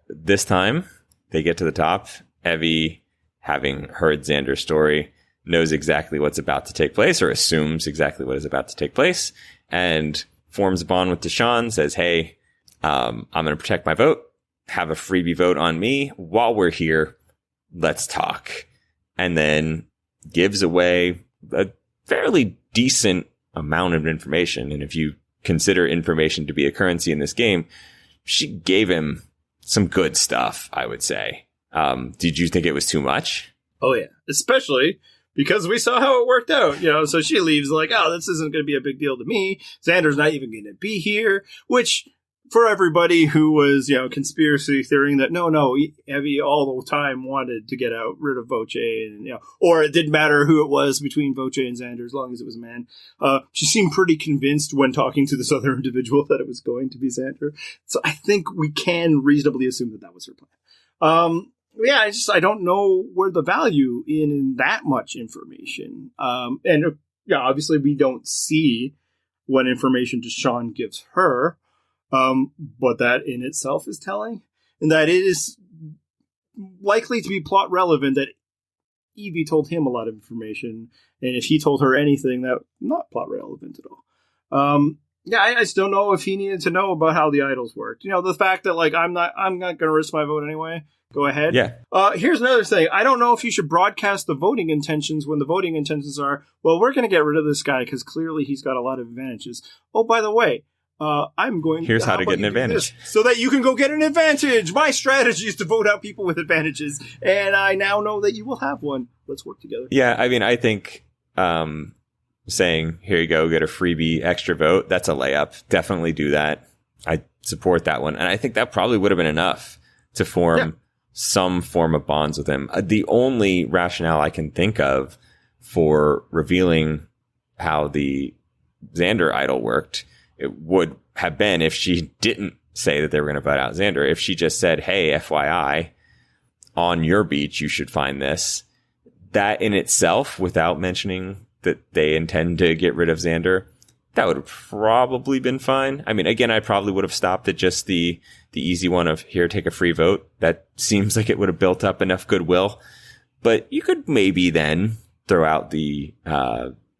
this time they get to the top. Evvie, having heard Xander's story, knows exactly what's about to take place, or assumes exactly what is about to take place, and forms a bond with DeShawn, says, hey, I'm going to protect my vote, have a freebie vote on me. While we're here, let's talk. And then gives away a fairly decent amount of information. And if you consider information to be a currency in this game, she gave him some good stuff, I would say. Did you think it was too much? Oh, yeah. Especially because we saw how it worked out, so she leaves like, oh, this isn't going to be a big deal to me. Xander's not even going to be here, which for everybody who was, conspiracy theorying that no, Evvie all the time wanted to get rid of Voce, and, or it didn't matter who it was between Voce and Xander as long as it was a man. She seemed pretty convinced when talking to this other individual that it was going to be Xander. So I think we can reasonably assume that was her plan. Yeah, I don't know where the value in that much information. And obviously we don't see what information DeShawn gives her. But that in itself is telling, and that it is likely to be plot relevant that Evvie told him a lot of information, and if he told her anything, that not plot relevant at all. I just don't know if he needed to know about how the idols worked. The fact that I'm not going to risk my vote anyway. Go ahead. Yeah. Here's another thing. I don't know if you should broadcast the voting intentions when the voting intentions are, well, we're going to get rid of this guy because clearly he's got a lot of advantages. Oh, by the way, here's how to get an advantage. So that you can go get an advantage. My strategy is to vote out people with advantages. And I now know that you will have one. Let's work together. Yeah, I mean, I think saying, here you go, get a freebie extra vote, that's a layup. Definitely do that. I support that one. And I think that probably would have been enough to form some form of bonds with him. The only rationale I can think of for revealing how the Xander idol worked, it would have been if she didn't say that they were going to vote out Xander. If she just said, hey, FYI, on your beach, you should find this. That in itself, without mentioning that they intend to get rid of Xander, that would have probably been fine. I mean, again, I probably would have stopped at just the easy one of, here, take a free vote. That seems like it would have built up enough goodwill. But you could maybe then throw out the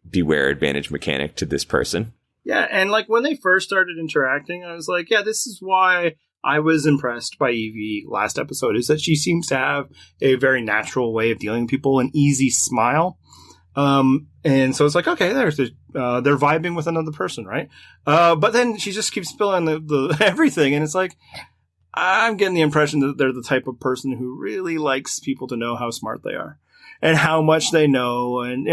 beware advantage mechanic to this person. Yeah, and when they first started interacting, I was like, yeah, this is why I was impressed by Evvie last episode, is that she seems to have a very natural way of dealing with people, an easy smile. And so it's like, okay, they're vibing with another person, right? But then she just keeps spilling the everything, and it's like, I'm getting the impression that they're the type of person who really likes people to know how smart they are and how much they know. And,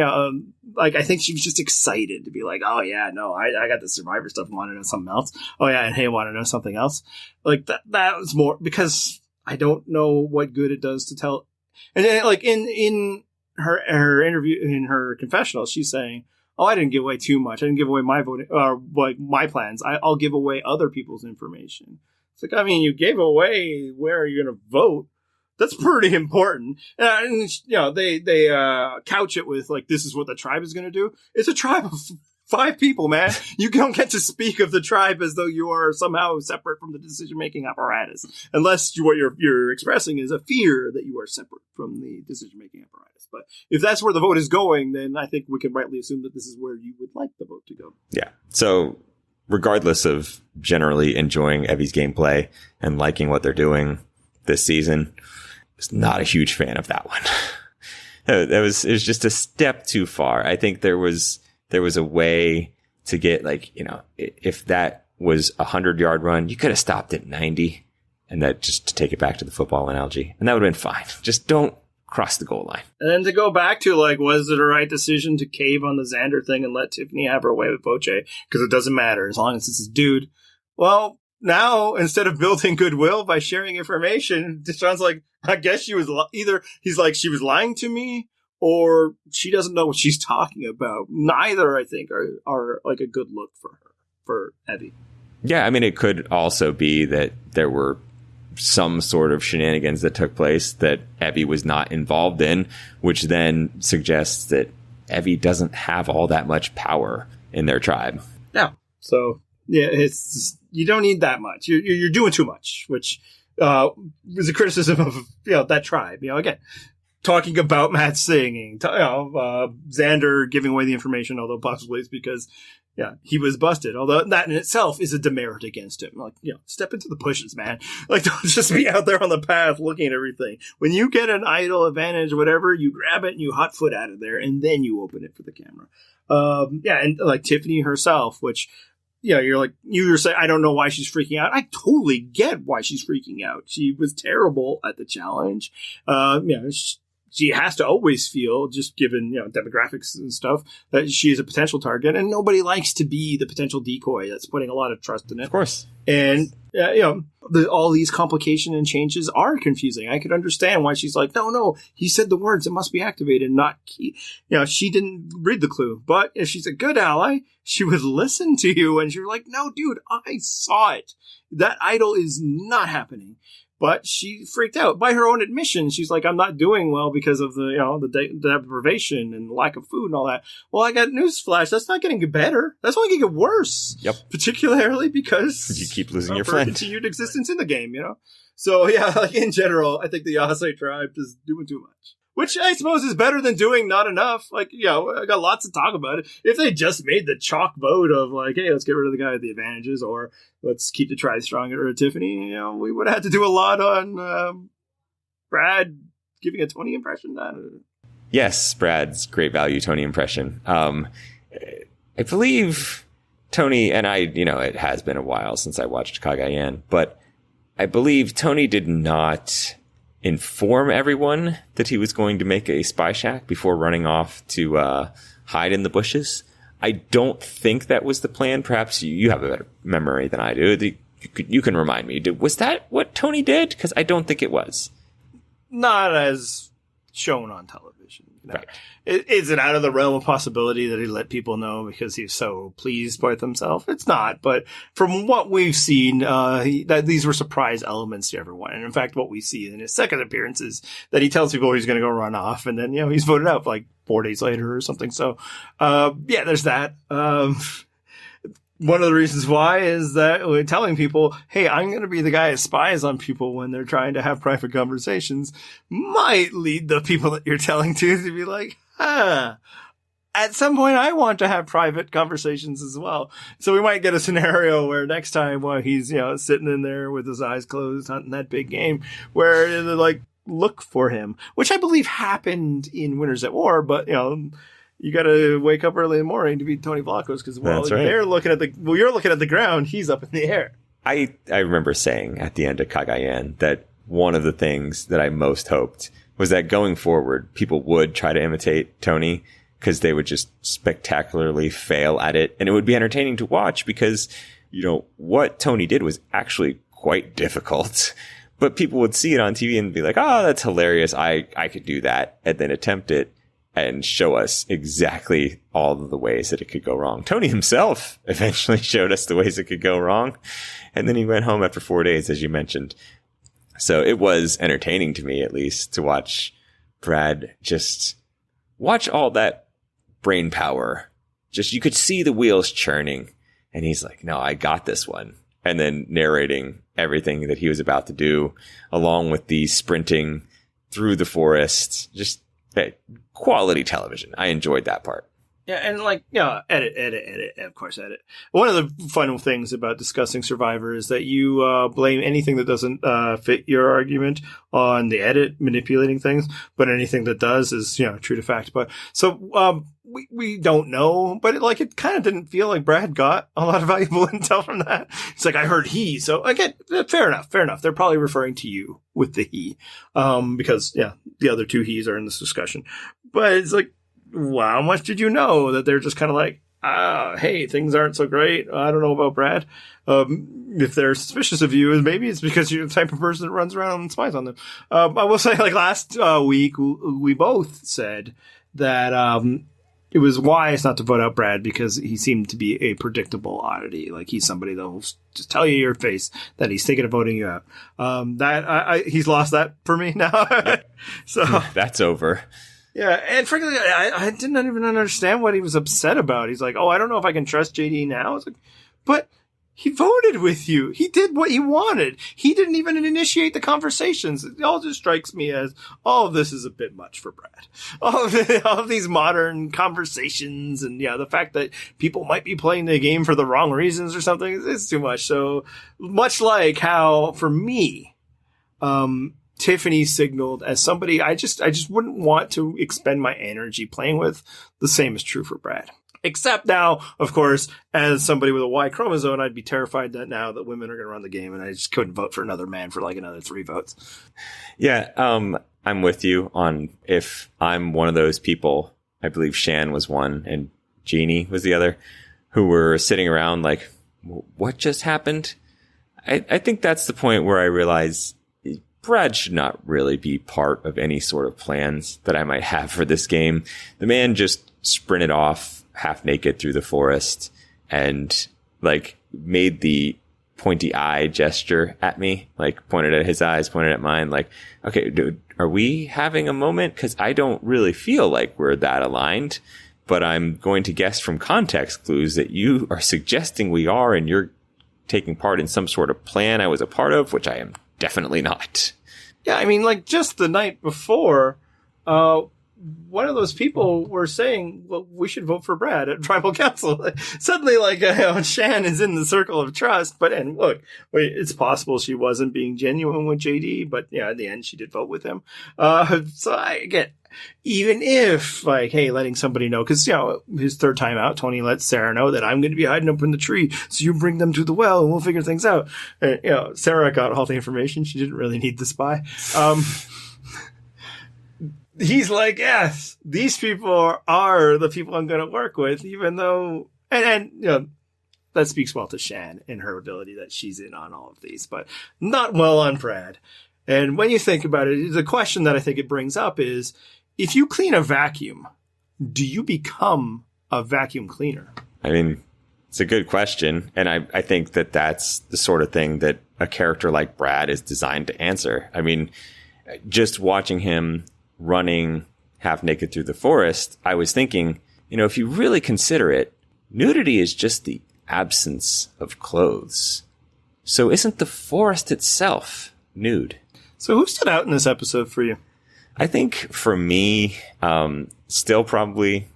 I think she was just excited to be like, oh yeah, no, I got the Survivor stuff. I want to know something else. Oh yeah. And hey, I want to know something else. That was more because I don't know what good it does to tell. And then in her interview, in her confessional, she's saying, oh, I didn't give away too much. I didn't give away my voting or my plans. I'll give away other people's information. It's like, I mean, you gave away where you're going to vote. That's pretty important. And they couch it with this is what the tribe is going to do. It's a tribe of 5 people, man. You don't get to speak of the tribe as though you are somehow separate from the decision-making apparatus, unless what you're expressing is a fear that you are separate from the decision-making apparatus. But if that's where the vote is going, then I think we can rightly assume that this is where you would like the vote to go. Yeah. So regardless of generally enjoying Evvie's gameplay and liking what they're doing this season, was not a huge fan of that one. It was just a step too far. I think there was a way to get if that was a 100-yard run, you could have stopped at 90, and that just to take it back to the football analogy, and that would have been fine. Just don't cross the goal line. And then to go back to was it a right decision to cave on the Xander thing and let Tiffany have her way with Voce? Because it doesn't matter as long as it's a dude. Well, now, instead of building goodwill by sharing information, DeShawn's like, I guess she was either he's like, she was lying to me, or she doesn't know what she's talking about. Neither, I think, are like a good look for Evvie. Yeah, I mean, it could also be that there were some sort of shenanigans that took place that Evvie was not involved in, which then suggests that Evvie doesn't have all that much power in their tribe. Yeah. So, yeah, you don't need that much. You're doing too much, which is a criticism of that tribe. Again, talking about Matt singing, Xander giving away the information, although possibly it's because he was busted. Although that in itself is a demerit against him. Like, step into the bushes, man. Like, don't just be out there on the path looking at everything. When you get an idle advantage or whatever, you grab it and you hot foot out of there, and then you open it for the camera. And like Tiffany herself, which, you're like, you were saying, I don't know why she's freaking out. I totally get why she's freaking out. She was terrible at the challenge. She has to always feel, just given demographics and stuff, that she is a potential target, and nobody likes to be the potential decoy. That's putting a lot of trust in it. Of course. And all these complications and changes are confusing. I could understand why she's like, no, he said the words, it must be activated, not key. She didn't read the clue. But if she's a good ally, she would listen to you, and you're like, no, dude, I saw it. That idol is not happening. But she freaked out. By her own admission, she's like, I'm not doing well because of the deprivation and lack of food and all that. Well, I got newsflash. That's not getting better. That's only going to get worse. Yep. Particularly because you keep losing your her friend. Continued existence in the game, So, like in general, I think the Yase tribe is doing too much. Which I suppose is better than doing not enough. Like, I got lots to talk about it. If they just made the chalk vote of like, hey, let's get rid of the guy with the advantages, or let's keep the tribe strong at Tiffany, we would have had to do a lot on Brad giving a Tony impression. Yes, Brad's great value Tony impression. I believe Tony, and it has been a while since I watched Cagayan, but I believe Tony did not inform everyone that he was going to make a spy shack before running off to hide in the bushes. I don't think that was the plan. Perhaps you have a better memory than I do. You can remind me. Was that what Tony did? Because I don't think it was. Not as shown on television. Right. Is it out of the realm of possibility that he let people know because he's so pleased with himself? It's not. But from what we've seen, that these were surprise elements to everyone. And in fact, what we see in his second appearance is that he tells people he's going to go run off, and then he's voted out like 4 days later or something. So, there's that. One of the reasons why is that we're telling people, hey, I'm going to be the guy that spies on people when they're trying to have private conversations, might lead the people that you're telling to be like, at some point I want to have private conversations as well. So we might get a scenario where next time while he's, sitting in there with his eyes closed hunting that big game, where they're like, look for him, which I believe happened in Winners at War, but, you got to wake up early in the morning to beat Tony Vlachos because they're looking at you're looking at the ground, he's up in the air. I remember saying at the end of Cagayan that one of the things that I most hoped was that going forward, people would try to imitate Tony because they would just spectacularly fail at it. And it would be entertaining to watch because, what Tony did was actually quite difficult. But people would see it on TV and be like, oh, that's hilarious. I could do that. And then attempt it and show us exactly all of the ways that it could go wrong. Tony himself eventually showed us the ways it could go wrong. And then he went home after 4 days, as you mentioned. So it was entertaining to me, at least, to watch Brad just watch all that brain power. Just, you could see the wheels churning. And he's like, no, I got this one. And then narrating everything that he was about to do, along with the sprinting through the forest. Just quality television. I enjoyed that part. Yeah, and edit, of course, edit. One of the fun things about discussing Survivor is that you blame anything that doesn't fit your argument on the edit manipulating things, but anything that does is, true to fact. But so we don't know, but it kind of didn't feel like Brad got a lot of valuable intel from that. It's like, I heard he. So again, fair enough. They're probably referring to you with the he, because the other two he's are in this discussion. But it's like, wow, how much did you know that they're just kind of like, hey, things aren't so great. I don't know about Brad. if they're suspicious of you, maybe it's because you're the type of person that runs around and spies on them. I will say, like last week, we both said that it was wise not to vote out Brad because he seemed to be a predictable oddity. Like he's somebody that will just tell you to your face that he's thinking of voting you out. He's lost that for me now. So that's over. Yeah, and frankly, I didn't even understand what he was upset about. He's like, "Oh, I don't know if I can trust JD now." I was like, "But he voted with you. He did what he wanted. He didn't even initiate the conversations." It all just strikes me as all of this is a bit much for Brad. All of these modern conversations and the fact that people might be playing the game for the wrong reasons or something is too much. So much like how for me, Tiffany signaled as somebody I just wouldn't want to expend my energy playing with. The same is true for Brad. Except now, of course, as somebody with a Y chromosome, I'd be terrified that now that women are going to run the game, and I just couldn't vote for another man for like another 3 votes. Yeah, I'm with you on if I'm one of those people. I believe Shan was one and Jeannie was the other, who were sitting around like, what just happened? I think that's the point where I realize Brad should not really be part of any sort of plans that I might have for this game. The man just sprinted off half naked through the forest and like made the pointy eye gesture at me, like pointed at his eyes, pointed at mine, like, okay, dude, are we having a moment? Because I don't really feel like we're that aligned, but I'm going to guess from context clues that you are suggesting we are, and you're taking part in some sort of plan I was a part of, which I am definitely not. Yeah, I mean, like just the night before, one of those people were saying, well, we should vote for Brad at tribal council. Suddenly, like, Shan is in the circle of trust. And look, it's possible she wasn't being genuine with JD, but in the end, she did vote with him. So I get, even if, like, hey, letting somebody know, because, his third time out, Tony lets Sarah know that I'm going to be hiding up in the tree, so you bring them to the well and we'll figure things out. And, Sarah got all the information. She didn't really need the spy. He's like, yes, these people are the people I'm going to work with, even though, and that speaks well to Shan and her ability that she's in on all of these, but not well on Brad. And when you think about it, the question that I think it brings up is, if you clean a vacuum, do you become a vacuum cleaner? I mean, it's a good question. And I think that that's the sort of thing that a character like Brad is designed to answer. I mean, just watching him running half naked through the forest, I was thinking, if you really consider it, nudity is just the absence of clothes. So isn't the forest itself nude? So who stood out in this episode for you? I think for me, still probably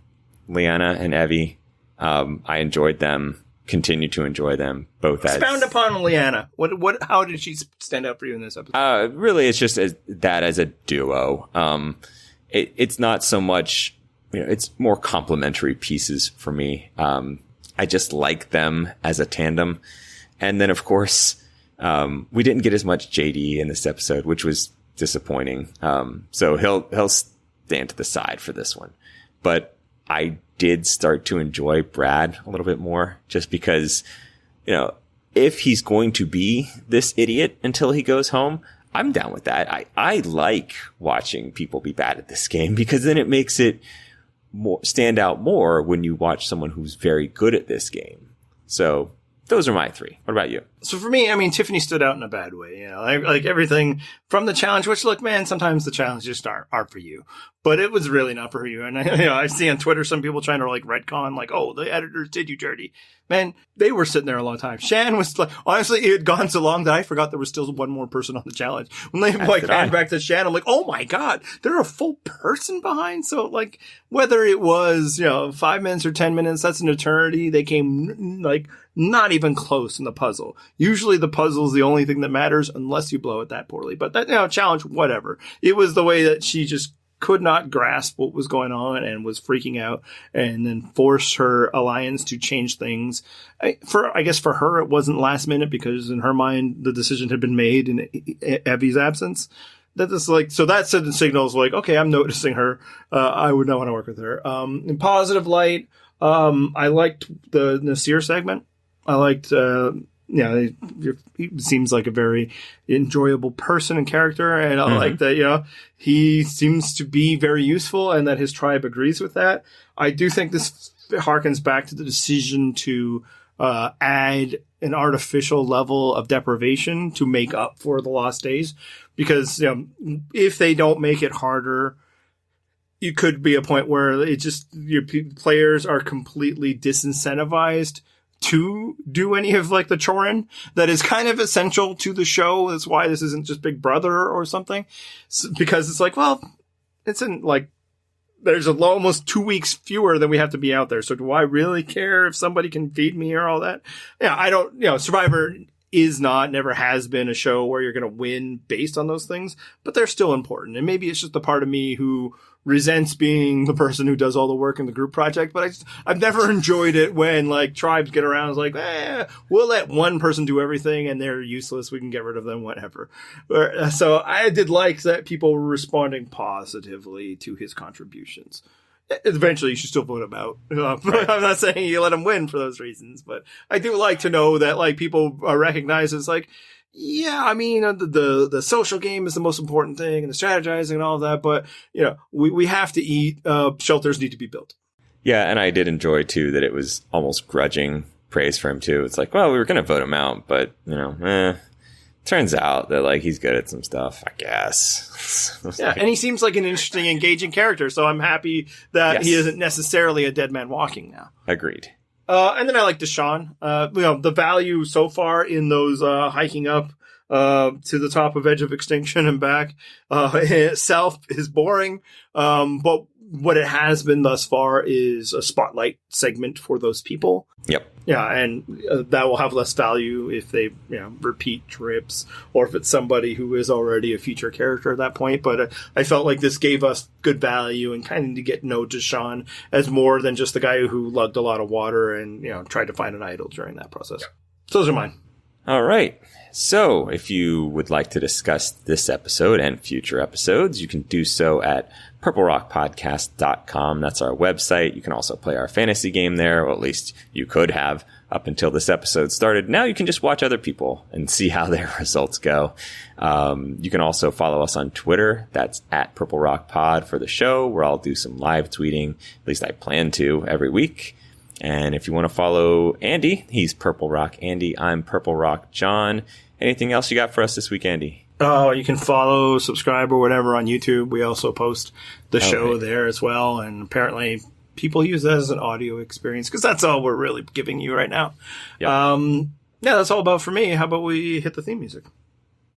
Leanna and Evvie. I enjoyed them, continue to enjoy them both. Expound upon Leanna. How did she stand out for you in this episode? Really, it's just that as a duo. It's not so much, it's more complementary pieces for me. I just like them as a tandem. And then, of course, we didn't get as much JD in this episode, which was disappointing. So he'll stand to the side for this one. But I did start to enjoy Brad a little bit more just because, if he's going to be this idiot until he goes home, I'm down with that. I like watching people be bad at this game because then it makes it stand out more when you watch someone who's very good at this game. So those are my 3. What about you? So for me, I mean, Tiffany stood out in a bad way. Like everything from the challenge, which look, man, sometimes the challenges just aren't for you, but it was really not for you. And I see on Twitter some people trying to like retcon, like, oh, the editors did you dirty. Man, they were sitting there a long time. Shan was like, honestly, it had gone so long that I forgot there was still one more person on the challenge. When they panned back to Shan, I'm like, oh my God, they're a full person behind. So like, whether it was, 5 minutes or 10 minutes, that's an eternity. They came like not even close in the puzzle. Usually the puzzle is the only thing that matters unless you blow it that poorly. But that, challenge, whatever. It was the way that she just could not grasp what was going on and was freaking out and then forced her alliance to change things. I guess for her, it wasn't last minute because in her mind, the decision had been made in Evvie's absence. So that signals like, okay, I'm noticing her. I would not want to work with her. In positive light, I liked the Nasir segment. I liked, he seems like a very enjoyable person and character. And I like that, he seems to be very useful and that his tribe agrees with that. I do think this harkens back to the decision to add an artificial level of deprivation to make up for the lost days. Because if they don't make it harder, it could be a point where your players are completely disincentivized to do any of like the chorin that is kind of essential to the show. That's why this isn't just Big Brother or something, because it's like, well, it's in like, there's almost 2 weeks fewer than we have to be out there. So do I really care if somebody can feed me or all that? Yeah, I don't, Survivor never has been a show where you're going to win based on those things, but they're still important. And maybe it's just the part of me who resents being the person who does all the work in the group project, but I've never enjoyed it when like tribes get around. It's like, we'll let one person do everything and they're useless. We can get rid of them, whatever. So I did like that people were responding positively to his contributions. Eventually, you should still vote him out. Right. I'm not saying you let him win for those reasons, but I do like to know that like people recognize it's like, yeah, I mean, the social game is the most important thing and the strategizing and all of that. But, we have to eat. Shelters need to be built. Yeah. And I did enjoy, too, that it was almost grudging praise for him, too. It's like, well, we were going to vote him out, but, turns out that like he's good at some stuff, I guess. Yeah. And he seems like an interesting, engaging character. So I'm happy that he isn't necessarily a dead man walking now. Agreed. And then I like DeShawn. The value so far in those hiking up to the top of Edge of Extinction and back itself is boring. But what it has been thus far is a spotlight segment for those people. Yep. Yeah, and that will have less value if they repeat trips or if it's somebody who is already a feature character at that point. But I felt like this gave us good value and kind of to get to know DeShawn as more than just the guy who lugged a lot of water and tried to find an idol during that process. Yep. So those are mine. All right. So if you would like to discuss this episode and future episodes, you can do so at purplerockpodcast.com. That's our website. You can also play our fantasy game there, or at least you could have up until this episode started. Now you can just watch other people and see how their results go. You can also follow us on Twitter. That's at Purple Rock Pod for the show, where I'll do some live tweeting. At least I plan to every week. And if you want to follow Andy, he's Purple Rock Andy. I'm Purple Rock John. Anything else you got for us this week, Andy? Oh, you can follow, subscribe, or whatever on YouTube. We also post the show there as well. And apparently people use that as an audio experience because that's all we're really giving you right now. Yep. That's all about for me. How about we hit the theme music?